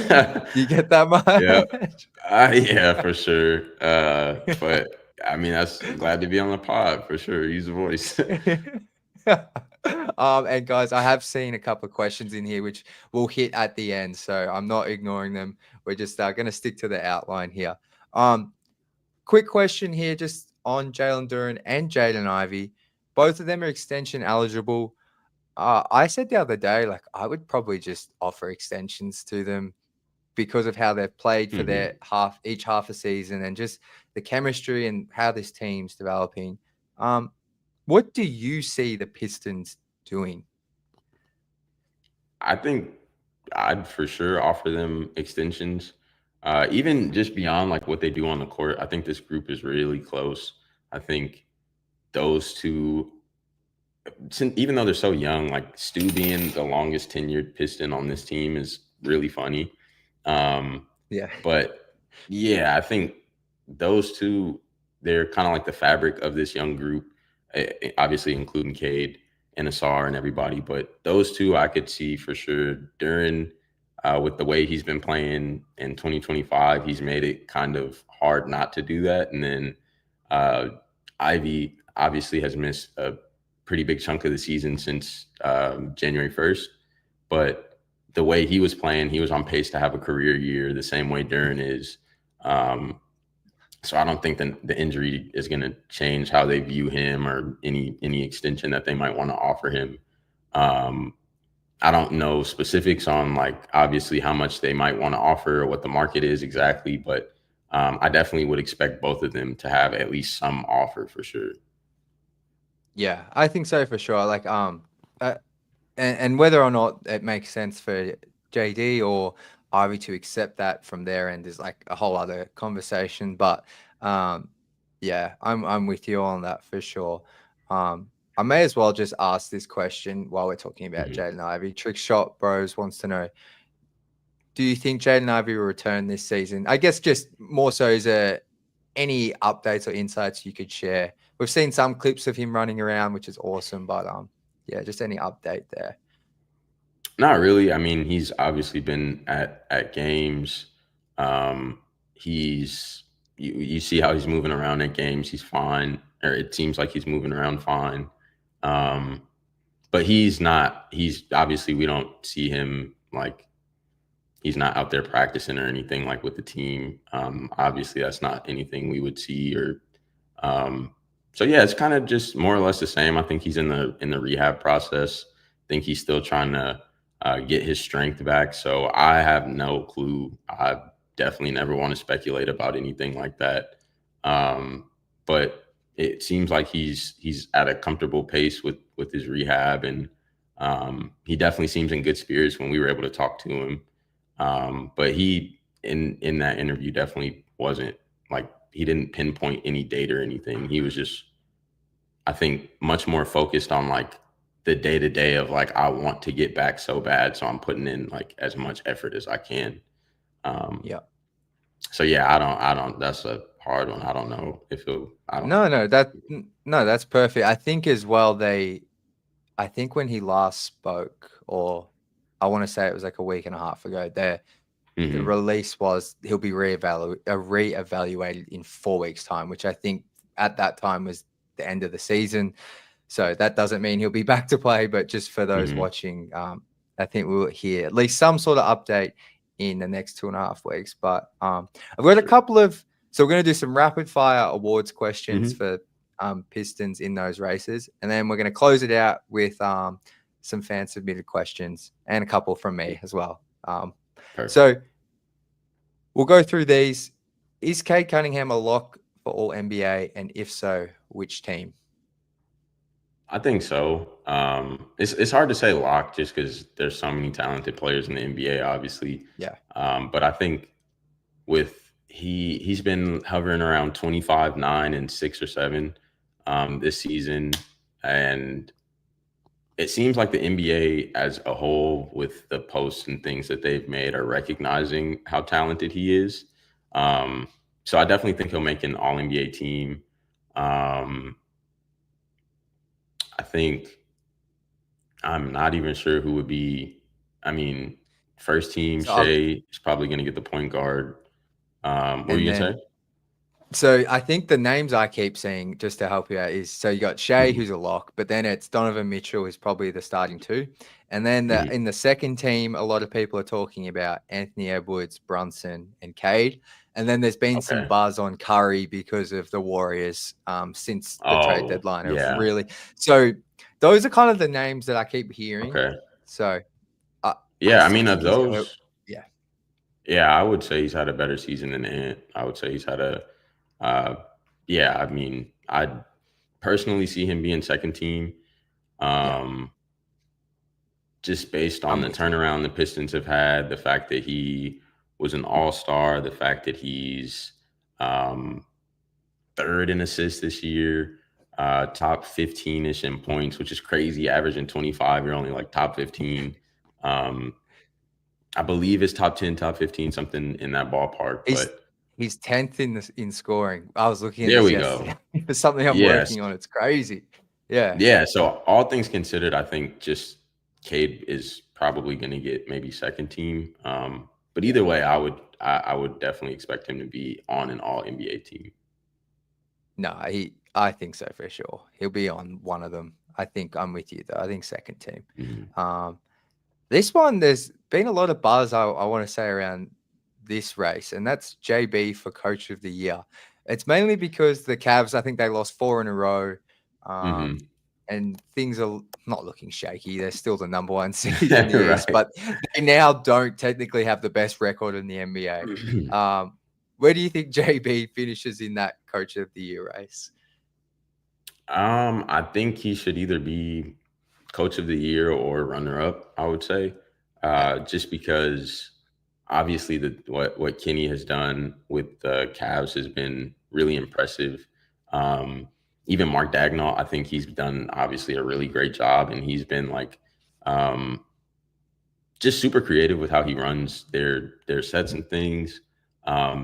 you get that
Yeah.
much?
Yeah, for sure. But I mean, that's glad to be on the pod for sure. Use the voice.
And guys, I have seen a couple of questions in here which we'll hit at the end, so I'm not ignoring them. We're just going to stick to the outline here. Um, Quick question here, just on Jalen Duren and Jaden Ivey. Both of them are extension eligible. I said the other day, like I would probably just offer extensions to them because of how they've played for
Hmm.
their each half a season and just the chemistry and how this team's developing. What do you see the Pistons doing?
I think I'd for sure offer them extensions, even just beyond like what they do on the court. I think this group is really close. I think those two, even though they're so young, like Stu being the longest tenured Piston on this team is really funny. Um,
Yeah.
but yeah, I think those two, they're kind of like the fabric of this young group, obviously including Cade and Asar and everybody. But those two, I could see for sure during with the way he's been playing in 2025, he's made it kind of hard not to do that. And then uh, Ivy obviously has missed a pretty big chunk of the season since January 1st. But the way he was playing, he was on pace to have a career year the same way Duren is. Um, so I don't think the injury is going to change how they view him or any extension that they might want to offer him. Um, I don't know specifics on like obviously how much they might want to offer or what the market is exactly, but I definitely would expect both of them to have at least some offer for sure.
Yeah, I think so for sure. Uh, and whether or not it makes sense for JD or Ivy to accept that from their end is like a whole other conversation. But um, yeah, I'm with you on that for sure. I may as well just ask this question while we're talking about
Mhm.
Jaden Ivy. Trick Shot Bros wants to know: do you think Jaden Ivey will return this season? I guess just more so, is there any updates or insights you could share? We've seen some clips of him running around, which is awesome, but yeah, just any update there.
Not really. I mean, he's obviously been at games. He's you see how he's moving around at games. He's fine, or it seems like he's moving around fine. Um, but he's not. He's obviously we don't see him like he's not out there practicing or anything like with the team. Obviously, that's not anything we would see. Or so yeah, it's kind of just more or less the same. I think he's in the rehab process. I think he's still trying to get his strength back. So I have no clue. I definitely never want to speculate about anything like that. But it seems like he's at a comfortable pace with his rehab, and he definitely seems in good spirits when we were able to talk to him. But he in that interview definitely wasn't like, he didn't pinpoint any date or anything. He was just, I think, much more focused on like the day to day of like, I want to get back so bad, so I'm putting in like as much effort as I can. Um,
Yeah.
so yeah, I don't. That's a hard one. I don't know if it. I don't.
No, that's perfect. I think as well I think when he last spoke, or I want to say it was like a week and a half ago, the
Mm-hmm.
release was he'll be reevaluated in 4 weeks' time, which I think at that time was the end of the season. So that doesn't mean he'll be back to play, but just for those
Mm-hmm.
watching, I think we will hear at least some sort of update in the next 2.5 weeks. But I've got a
Sure.
couple of, so we're going to do some rapid fire awards questions
Mm-hmm.
for Pistons in those races, and then we're going to close it out with some fan submitted questions and a couple from me as well.
Perfect.
So we'll go through these. Is Cade Cunningham a lock for all NBA? And if so, which team?
I think so. It's hard to say lock just because there's so many talented players in the NBA, obviously.
Yeah.
But I think with he's been hovering around 25, 9, and 6 or 7 this season, and it seems like the NBA as a whole, with the posts and things that they've made, are recognizing how talented he is. Um, so I definitely think he'll make an All NBA team. Um, I think I'm not even sure who would be. I mean, first team
So I'll,
Shea is probably going to get the point guard. What were
and
you gonna
then
say?
so I think the names I keep seeing just to help you out is, so you got Shea,
Mhm,
who's a lock, but then it's Donovan Mitchell, who's probably the starting two. And then
mhm.
in the second team, a lot of people are talking about Anthony Edwards, Brunson, and Cade. And then there's been some
Okay.
buzz on Curry because of the Warriors since the trade
Oh,
deadline of
yeah.
really. So those are kind of the names that I keep hearing.
Okay.
So I
Yeah, I
still
mean,
think
of
he's gonna.
those,
Yeah,
yeah, I would say he's had a better season than Ant. I would say he's had uh, yeah, I mean, I personally see him being second team,
yeah,
um, just based on
I'm
the
with you.
turnaround the Pistons have had, the fact that he was an all-star, the fact that he's um, third in assists this year, top 15-ish in points, which is crazy. Averaging 25, you're only like top 15. Um, I believe it's top 10, top 15, something in that ballpark.
He's
But
he's 10th in scoring. I was looking at
there
this
we go.
yesterday for something I'm
Yes.
working on. It's crazy. Yeah.
Yeah. So all things considered, I think just Cade is probably going to get maybe second team. But
Yeah.
either way, I would definitely expect him to be on an all NBA team.
No, I think so for sure. He'll be on one of them. I think I'm with you though. I think second team.
Mhm.
Um, this one, there's been a lot of buzz, I want to say, around this race, and that's JB for Coach of the Year. It's mainly because the Cavs, I think they lost 4 in a row, um,
Mhm.
and things are not looking shaky. They're still the number 1 seed in the East,
Right.
but they now don't technically have the best record in the NBA. Where do you think JB finishes in that Coach of the Year race?
I think he should either be coach of the year or runner up, I would say.
Yeah,
Just because obviously what Kenny has done with the Cavs has been really impressive. Um, Even Mark Dagnall, I think he's done obviously a really great job, and he's been like um, just super creative with how he runs their sets and things.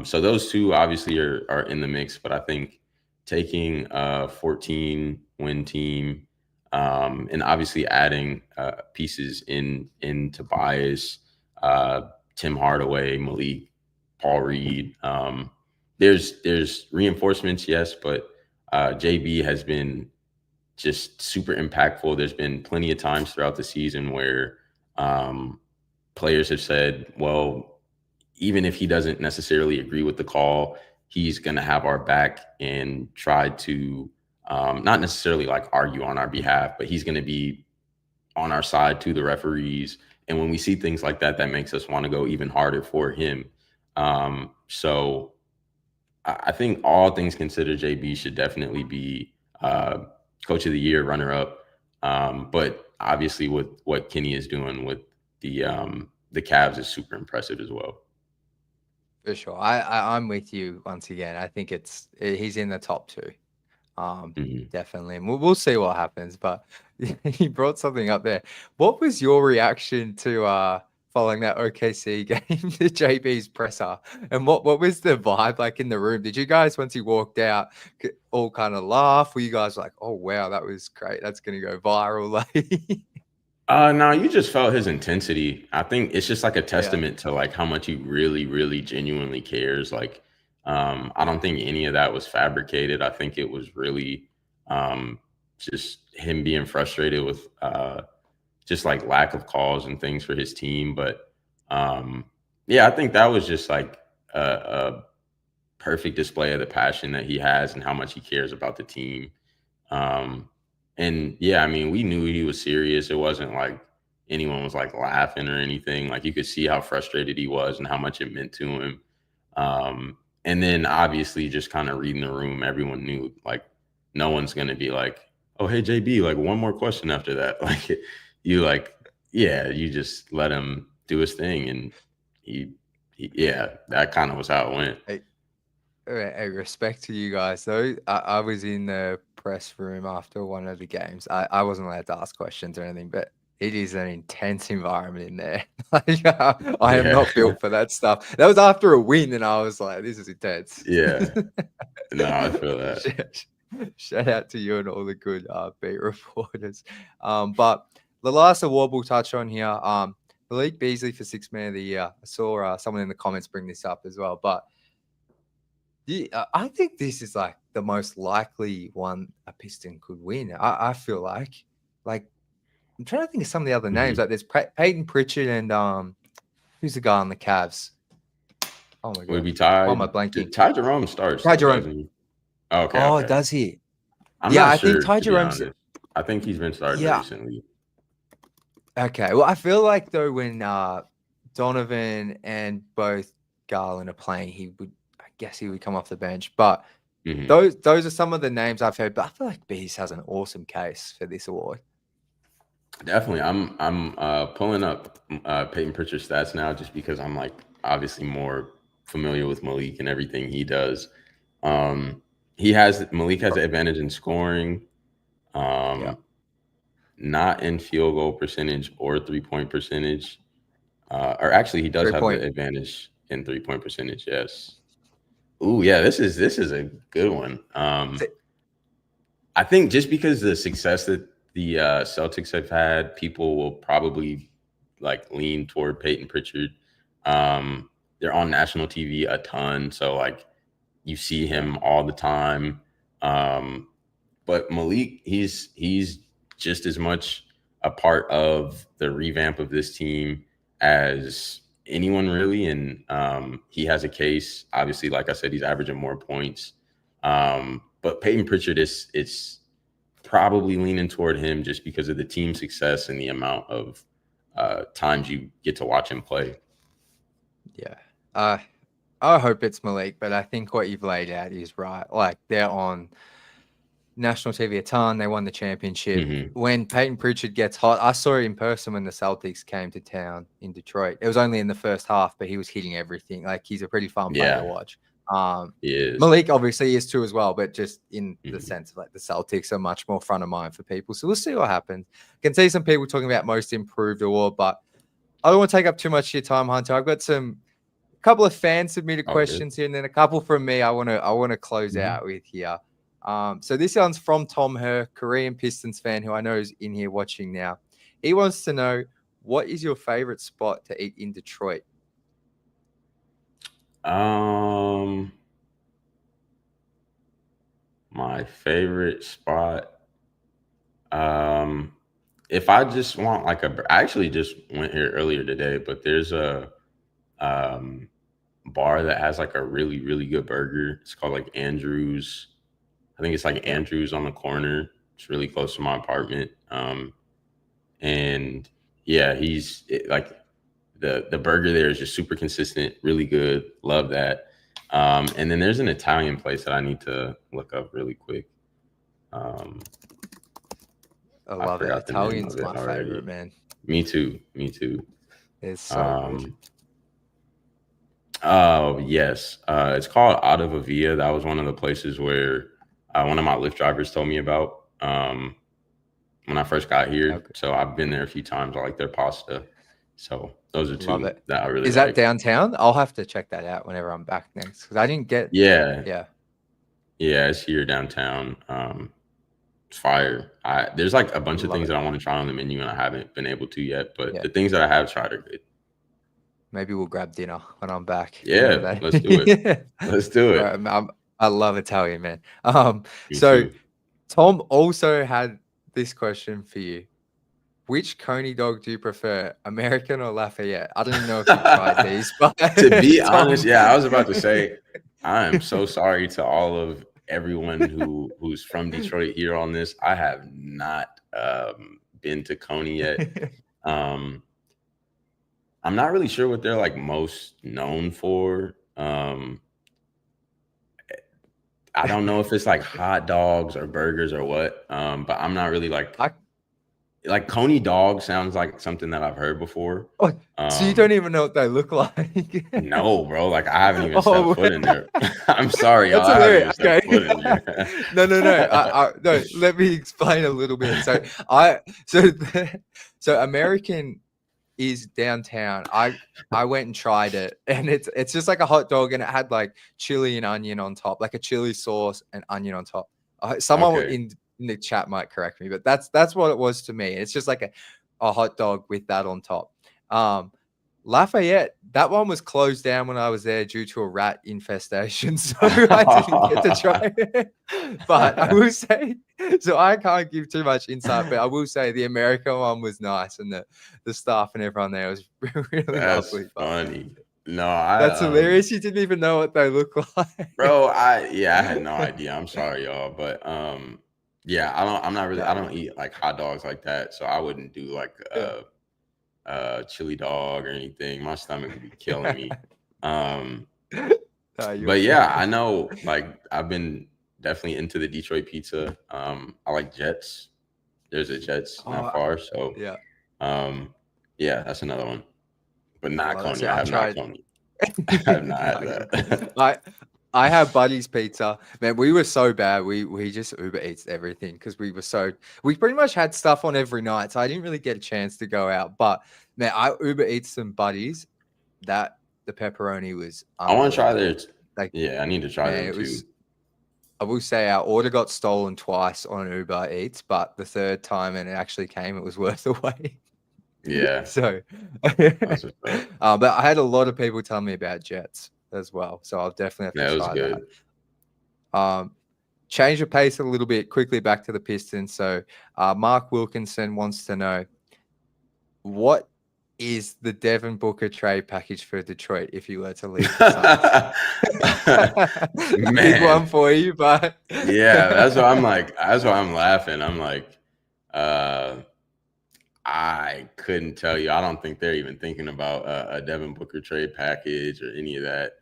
So those two obviously are in the mix, but I think taking a 14 win team, and obviously adding pieces in Tobias, uh, Tim Hardaway, Malik, Paul Reed. There's reinforcements, yes, but JB has been just super impactful. There's been plenty of times throughout the season where um, players have said, well, even if he doesn't necessarily agree with the call, he's going to have our back and try to not necessarily like argue on our behalf, but he's going to be on our side to the referees. And when we see things like that, that makes us want to go even harder for him. So I think all things considered, JB should definitely be coach of the year, runner up. But obviously with what Kenny is doing with the Cavs is super impressive as well.
For sure. I'm with you once again. I think he's in the top two.
Mm-hmm.
Definitely. And we'll see what happens. But he brought something up there. What was your reaction to following that OKC game, the JB's presser? And what was the vibe like in the room? Did you guys, once he walked out, all kind of laugh? Were you guys like, oh wow, that was great. That's gonna go viral? Like
No, you just felt his intensity. I think it's just like a
yeah.
testament to like how much he really, really genuinely cares. Like, I don't think any of that was fabricated. I think it was really just him being frustrated with just like lack of calls and things for his team. But yeah, I think that was just like a perfect display of the passion that he has and how much he cares about the team. Um, and yeah, I mean, we knew he was serious. It wasn't like anyone was like laughing or anything. Like you could see how frustrated he was and how much it meant to him. And then obviously just kind of reading the room, everyone knew like no one's gonna be like, oh hey JB, like one more question after that. Like you like, yeah, you just let him do his thing and yeah, that kind of was how it went.
Hey, respect to you guys though. I was in the press room after one of the games. I wasn't allowed to ask questions or anything, but it is an intense environment in there. Like, I am
Yeah.
not built for that stuff. That was after a win, and I was like, "This is intense."
Yeah. No, I feel that.
shout, shout out to you and all the good beat reporters. But the last award we'll touch on here, Malik Beasley for Sixth Man of the Year. I saw someone in the comments bring this up as well, but. I think this is like the most likely one a Piston could win. I feel like I'm trying to think of some of the other names.
Mhm.
Like there's Peyton Pritchard and who's the guy on the Cavs? Oh my
Would it
god,
be
why am I
Ty?
blanking?
Ty Jerome starts
Ty
though,
Jerome.
doesn't he? Okay,
Oh,
okay.
does he?
I'm
Yeah,
not
I think
sure
Ty
to be
Jerome's.
honest. I think he's been starting
Yeah.
recently.
Okay. Well, I feel like though when Donovan and both Garland are playing, I guess he would come off the bench, but.
Mhm.
Those are some of the names I've heard, but I feel like Bees has an awesome case for this award.
Definitely. I'm pulling up Peyton Pritchard's stats now just because I'm like obviously more familiar with Malik and everything he does. Um Malik has the advantage in scoring,
Yeah,
not in field goal percentage or 3-point percentage. Or actually he does have the
3-point.
advantage in 3-point percentage, yes. Ooh, yeah, this is a good one. I think just because the success that the Celtics have had, people will probably like lean toward Peyton Pritchard. They're on national TV a ton, so like you see
Yeah,
him all the time. Um, but Malik, he's just as much a part of the revamp of this team as anyone really, and he has a case. Obviously, like I said, he's averaging more points. But Peyton Pritchard is it's probably leaning toward him just because of the team success and the amount of times you get to watch him play.
yeah. I hope it's Malik, but I think what you've laid out is right. Like they're on national TV a ton. They won the championship.
Mm-hmm.
When Peyton Pritchard gets hot, I saw it in person when the Celtics came to town in Detroit. It was only in the first half, but he was hitting everything. Like he's a pretty fun player to
Yeah,
watch.
he is.
Malik obviously is too as well, but just in the
Mm-hmm.
sense of like the Celtics are much more front of mind for people. So we'll see what happens. Can see some people talking about most improved award, but I don't want to take up too much of your time, Hunter. I've got a couple of fan submitted
All good.
questions here, and then a couple from me. I want to close
Mm-hmm.
out with here. So this one's from Tom Herr, Korean Pistons fan, who I know is in here watching now. He wants to know, what is your favorite spot to eat in Detroit?
My favorite spot. If I just want like I actually just went here earlier today, but there's a bar that has like a really, really good burger. It's called like Andrew's. I think it's like
Yeah.
Andrew's on the corner. It's really close to my apartment. And yeah, like the burger there is just super consistent, really good. Love that. And then there's an Italian place that I need to look up really quick.
I
I
love it.
forgot the name
Italian's
of it
my favorite,
already.
man.
Me too. Me too.
It's so good.
Um, oh yes, it's called Ada Via. That was one of the places where one of my Lyft drivers told me about when I first got here.
Okay.
So I've been there a few times. I like their pasta. So those are
Love
two
it.
that I really
Is that
like.
downtown? I'll have to check that out whenever I'm back next because I didn't get.
Yeah,
Yeah.
yeah, it's here downtown. It's fire. There's like a bunch of
Love
things
it.
that I want to try on the menu and I haven't been able to yet. But
Yeah.
the things that I have tried are good.
Maybe we'll grab dinner when I'm back.
Yeah, let's do it. Let's do it.
I love Italian, man.
Me
So
too.
Tom also had this question for you. Which Coney dog do you prefer, American or Lafayette? I don't even know if you've tried these, but
To be
Tom...
honest, yeah, I was about to say, I am so sorry to all of everyone who's from Detroit here on this. I have not been to Coney yet. I'm not really sure what they're like most known for. I don't know if it's like hot dogs or burgers or what. But I'm not really like Coney dog sounds like something that I've heard before.
So you don't even know what they look like?
No, bro. Like I haven't even stepped foot in there. I'm sorry, y'all.
That's
I haven't
hilarious.
even stepped foot in there.
No. No. Let me explain a little bit. So American is downtown. I went and tried it, and it's just like a hot dog, and it had like chili and onion on top, like a chili sauce and onion on top. Someone
Okay.
in the chat might correct me, but that's what it was to me. It's just like a hot dog with that on top. Lafayette, that one was closed down when I was there due to a rat infestation, so I didn't get to try it. But I will say, so I can't give too much insight, but I will say the American one was nice, and the staff and everyone there was really
That's
lovely.
funny. No,
That's hilarious. You didn't even know what they look like,
bro. I had no idea. I'm sorry, y'all, but yeah, I don't eat like hot dogs like that, so I wouldn't do like chili dog or anything. My stomach would be killing me. But yeah, I know, like I've been definitely into the Detroit pizza. I like Jets. There's a Jets not far, so
yeah.
Yeah, that's another one. But not Coney. I have not Coney.
I
have not had that.
I have Buddy's Pizza. Man, we were so bad. We just Uber Eats everything because we pretty much had stuff on every night. So I didn't really get a chance to go out. But man, I Uber Eats some Buddies. That the pepperoni was
I want to try theirs.
Like,
yeah, I need to try them too.
I will say our order got stolen twice on Uber Eats, but the third time and it actually came, it was worth the wait.
Yeah.
So, but I had a lot of people tell me about Jets as well, so I'll definitely have to try that. Change the pace a little bit quickly back to the Pistons. So, Mark Wilkinson wants to know, what is the Devin Booker trade package for Detroit if you were to leave the Suns? Big one for you, but
yeah, that's why I'm like, that's why I'm laughing. I'm like, I couldn't tell you. I don't think they're even thinking about a Devin Booker trade package or any of that.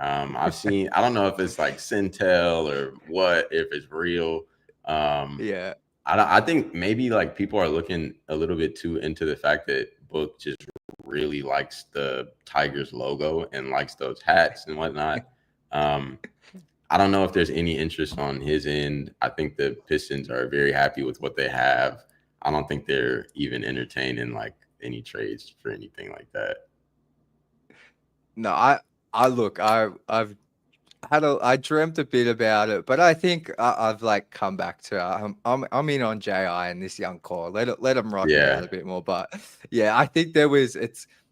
I've seen, I don't know if it's like Centel or what, if it's real.
Yeah.
I think maybe like people are looking a little bit too into the fact that Book just really likes the Tigers logo and likes those hats and whatnot. I don't know if there's any interest on his end. I think the Pistons are very happy with what they have. I don't think they're even entertaining like any trades for anything like that.
No, I dreamt a bit about it, but I think I've like come back to I'm in on JI and this young core. Let them rock it out a bit more. But yeah, I think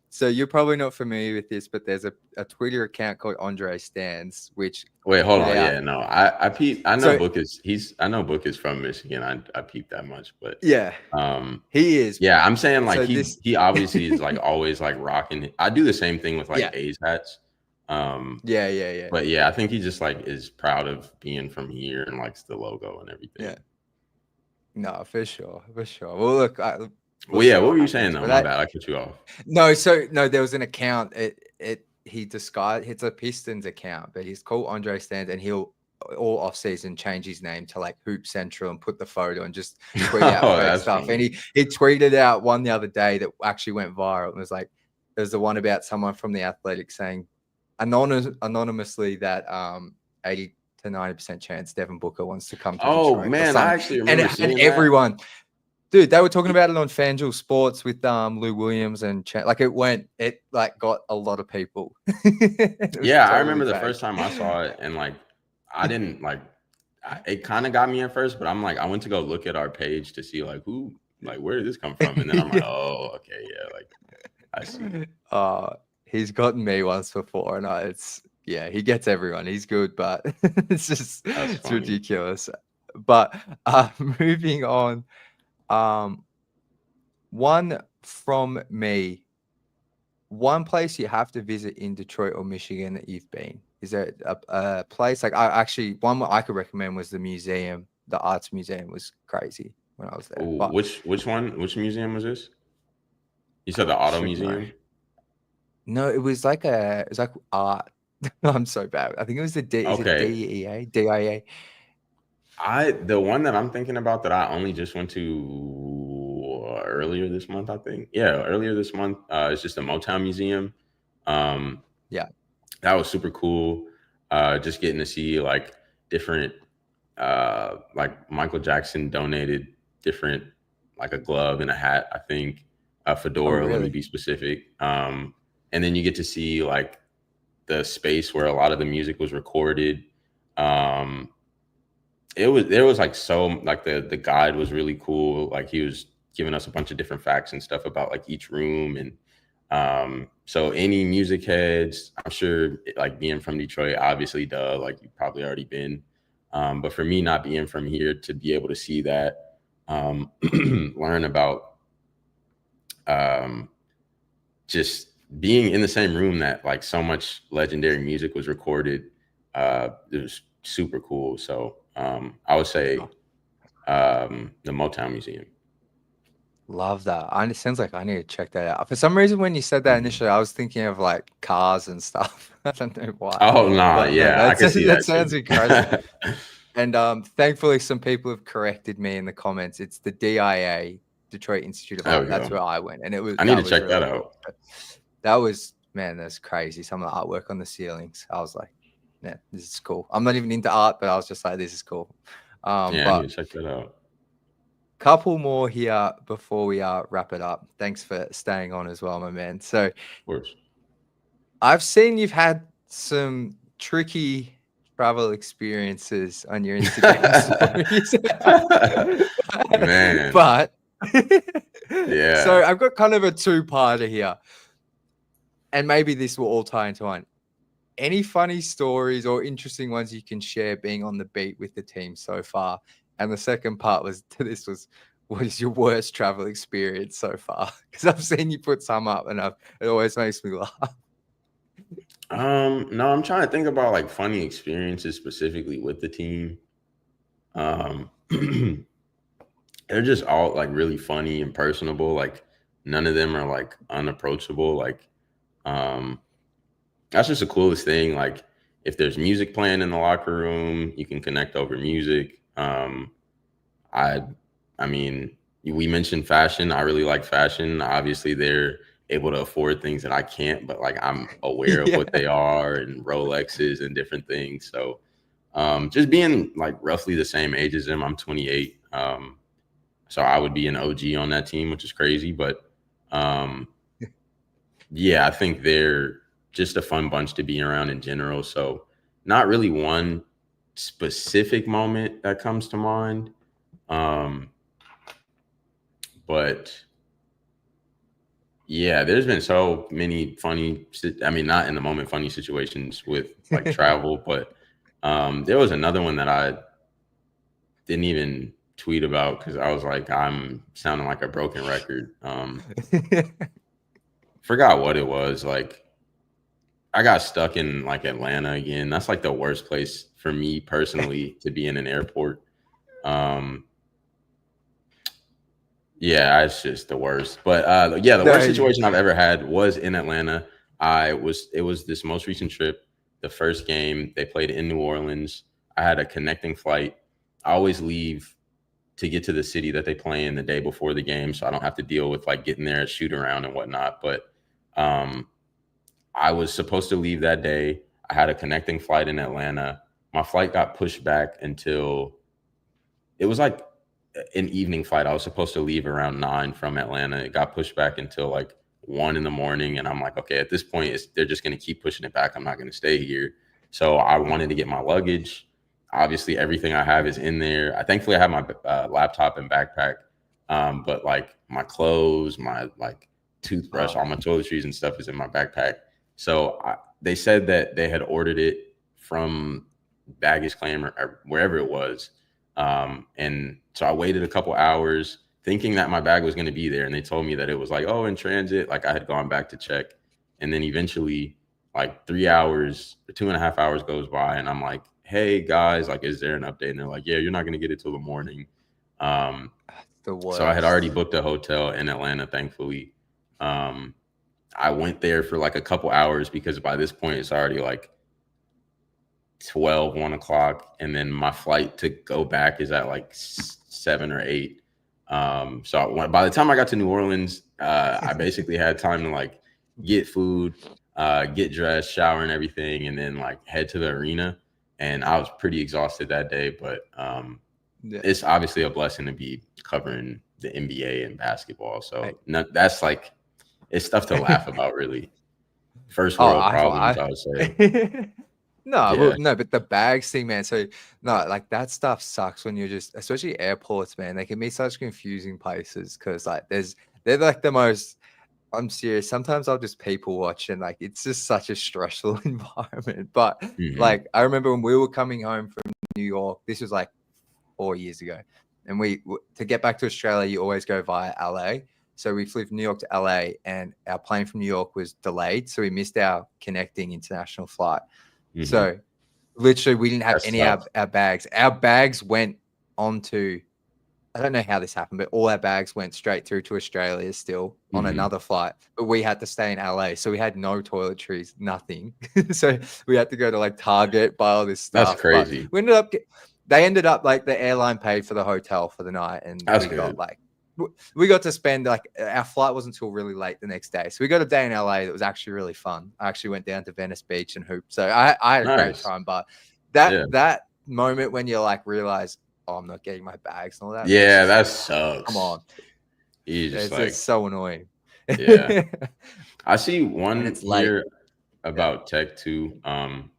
so you're probably not familiar with this, but there's a Twitter account called Andre Stans, which
hold on. Yeah, no, I peeped. I know Book is from Michigan. I peeped that much, but
yeah, he is.
Yeah, I'm saying like he obviously is like always like rocking. I do the same thing with like A's hats.
Yeah.
But yeah, I think he just like is proud of being from here and likes the logo and everything.
Yeah. No, for sure. Well, look, we'll
Well,
see
yeah, what
what
were you saying
happens.
though?
But
My bad, I cut you off.
no, there was an account. He disguised. It's a Pistons account, but he's called Andre Stands, and he'll all off season change his name to like Hoop Central and put the photo and just tweet out
Oh,
fake
that's
stuff. And
funny.
he tweeted out one the other day that actually went viral. It was like there's the one about someone from the Athletic saying anonymously that 80 to 90% chance Devin Booker wants to come to
Oh
Detroit or
man, I
something.
actually
And
remember
it had
seeing that.
everyone. Dude, they were talking about it on FanDuel Sports with Lou Williams and like it like got a lot of people.
Yeah, I
Totally
remember the
bagged.
first time I saw it, and like I didn't like it kind of got me at first, but I'm like, I went to go look at our page to see like where did this come from? And then I'm like, oh, okay, yeah, like I see.
He's gotten me once before, and he gets everyone. He's good, but
That's
it's
funny.
ridiculous. But moving on, one from me. One place you have to visit in Detroit or Michigan that you've been. Is there a place like one I could recommend was the museum. The arts museum was crazy when I was there.
Ooh,
But
which museum was this? You said the
I
auto
should know.
museum?
No, it was like art. I'm so bad. I think it was the D. Is it
Okay.
DEA? DIA?
The one that I'm thinking about that I only just went to earlier this month, I think. Yeah, earlier this month. It's just a Motown museum.
Yeah.
That was super cool. Just getting to see like different like Michael Jackson donated different like a glove and a hat, I think, a fedora,
Oh,
let me
really?
be specific. And then you get to see like the space where a lot of the music was recorded. There was like the guide was really cool. Like he was giving us a bunch of different facts and stuff about like each room. And so any music heads, I'm sure like being from Detroit, obviously like you've probably already been. But for me not being from here to be able to see that, learn about just being in the same room that like so much legendary music was recorded, it was super cool. So I would say the Motown Museum.
Love that. It sounds like I need to check that out. For some reason, when you said that initially, I was thinking of like cars and stuff. I don't know why.
Oh no,
But man,
yeah, I can see
that
that
sounds
too.
incredible. And thankfully, some people have corrected me in the comments. It's the DIA, Detroit Institute of
There
Art.
we
That's
go.
where I went, and
I need to
was
check
really
that
cool.
out.
But that was, man, that's crazy. Some of the artwork on the ceilings. I was like, yeah, this is cool. I'm not even into art, but I was just like, this is cool.
Yeah, I
But
need to check that out.
couple more here before we wrap it up. Thanks for staying on as well, my man. So
Of course.
I've seen you've had some tricky travel experiences on your Instagram stories.
Man.
But
Yeah.
so I've got kind of a two-parter here. And maybe this will all tie into one. Any funny stories or interesting ones you can share being on the beat with the team so far? And the second part was what is your worst travel experience so far? Because I've seen you put some up, and it always makes me laugh.
No, I'm trying to think about like funny experiences specifically with the team. They're just all like really funny and personable. Like none of them are like unapproachable. Like that's just the coolest thing. Like if there's music playing in the locker room, you can connect over music. I mean, we mentioned fashion. I really like fashion. Obviously, they're able to afford things that I can't, but like I'm aware of what they are and Rolexes and different things. So just being like roughly the same age as them, I'm 28. So I would be an OG on that team, which is crazy. But yeah, I think they're just a fun bunch to be around in general. So not really one specific moment that comes to mind. But yeah, there's been so many funny, I mean, not in the moment funny situations with like travel, but there was another one that I didn't even tweet about because I was like, I'm sounding like a broken record. Forgot what it was. Like, I got stuck in like Atlanta again. That's like the worst place for me personally to be in an airport. Um, yeah, it's just the worst. But yeah, the
No,
worst situation I've ever had was in Atlanta. It was this most recent trip. The first game they played in New Orleans. I had a connecting flight. I always leave to get to the city that they play in the day before the game, so I don't have to deal with like getting there, shoot around and whatnot. But um, I was supposed to leave that day. I had a connecting flight in Atlanta. My flight got pushed back until it was like an evening flight. I was supposed to leave around 9 from Atlanta. It got pushed back until like 1 in the morning. And I'm like, okay, at this point, they're just going to keep pushing it back. I'm not going to stay here. So I wanted to get my luggage. Obviously, everything I have is in there. Thankfully, I have my laptop and backpack. But like my clothes, my like toothbrush, all my toiletries and stuff is in my backpack. So they said that they had ordered it from baggage claim or wherever it was. And so I waited a couple hours thinking that my bag was going to be there. And they told me that it was like, oh, in transit. Like I had gone back to check. And then eventually, like 3 hours or 2.5 hours goes by. And I'm like, hey, guys, like, is there an update? And they're like, yeah, you're not going to get it till the morning. So I had already booked a hotel in Atlanta, thankfully. I went there for like a couple hours because by this point, it's already like 1 o'clock, and then my flight to go back is at like 7 or 8. So by the time I got to New Orleans, I basically had time to like get food, get dressed, shower and everything, and then like head to the arena. And I was pretty exhausted that day, but it's obviously a blessing to be covering the NBA and basketball. So that's like, it's stuff to laugh about, really. First world problems, I would say.
No, but the bags thing, man. So no, like that stuff sucks when you're just, especially airports, man. They can be such confusing places because like they're like the most. I'm serious. Sometimes I'll just people watch and like it's just such a stressful environment. But like I remember when we were coming home from New York, this was like 4 years ago, and to get back to Australia, you always go via LA. So we flew from New York to LA, and our plane from New York was delayed, so we missed our connecting international flight. So literally we didn't have any of our bags. Our bags went onto, I don't know how this happened, but all our bags went straight through to Australia still on another flight. But we had to stay in LA. So we had no toiletries, nothing. So we had to go to like Target, buy all this stuff.
That's crazy.
But they ended up like the airline paid for the hotel for the night. And we got to spend like our flight wasn't until really late the next day. So we got a day in LA that was actually really fun. I actually went down to Venice Beach and hooped. So I had a great time. But that moment when you like realize, oh, I'm not getting my bags and all that.
Yeah, that sucks.
Come on. It's so annoying.
Yeah. I see one here about Tech too.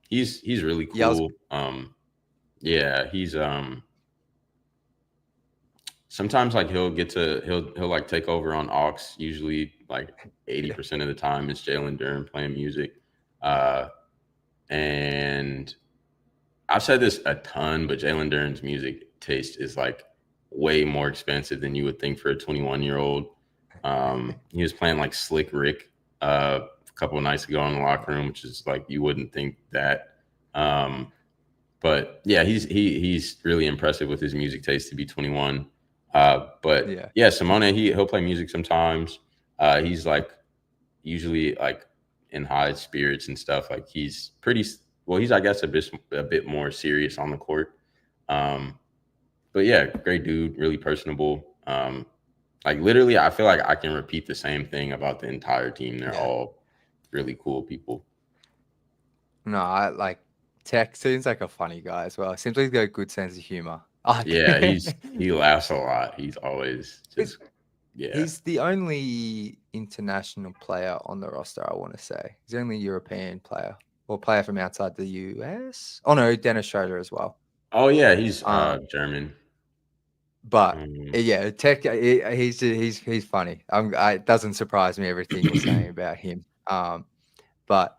He's really cool. He's sometimes like he'll like take over on aux. Usually like 80% of the time it's Jalen Durham playing music. And I've said this a ton, but Jalen Durham's music taste is like way more expensive than you would think for a 21-year-old. He was playing like Slick Rick a couple of nights ago in the locker room, which is like, you wouldn't think that. But yeah, he's really impressive with his music taste to be 21. Simone, he'll play music sometimes. He's like usually like in high spirits and stuff. Like he's I guess a bit more serious on the court. But yeah, great dude, really personable. Like literally, I feel like I can repeat the same thing about the entire team. They're all really cool people.
No, I like Tech seems like a funny guy as well. Seems like he's got a good sense of humor.
Yeah, he laughs a lot. He's always just
He's the only international player on the roster, I want to say. He's the only European player or player from outside the US. Oh no, Dennis Schroeder as well.
Oh yeah, he's German.
But yeah, Tech, he's funny. It doesn't surprise me everything you're saying about him. But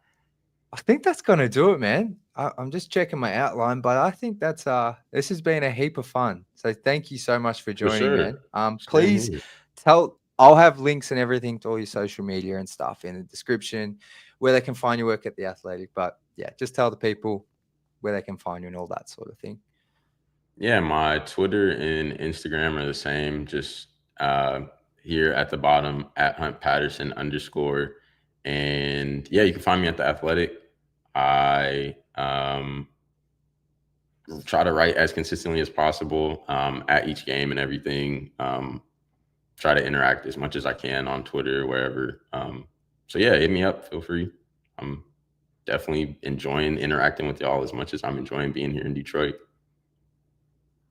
I think that's gonna do it, man. I'm just checking my outline, but I think that's this has been a heap of fun. So thank you so much for joining, man. Please I'll have links and everything to all your social media and stuff in the description. where they can find your work at The Athletic. But yeah, just tell the people where they can find you and all that sort of thing.
Yeah, my Twitter and Instagram are the same. Just here at the bottom at Hunt Patterson _ and yeah, you can find me at The Athletic. I try to write as consistently as possible at each game and everything. Try to interact as much as I can on Twitter, wherever. So yeah, hit me up. Feel free. I'm definitely enjoying interacting with y'all as much as I'm enjoying being here in Detroit.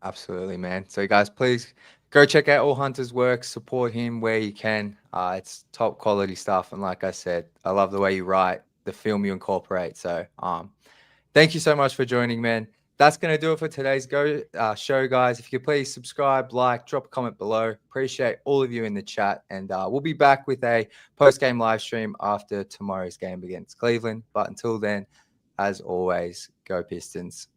Absolutely, man. So, guys, please go check out all Hunter's work. Support him where you can. It's top quality stuff. And like I said, I love the way you write, the film you incorporate. So, thank you so much for joining, man. That's going to do it for today's show, guys. If you could please subscribe, like, drop a comment below. Appreciate all of you in the chat. And we'll be back with a post-game live stream after tomorrow's game against Cleveland. But until then, as always, go Pistons.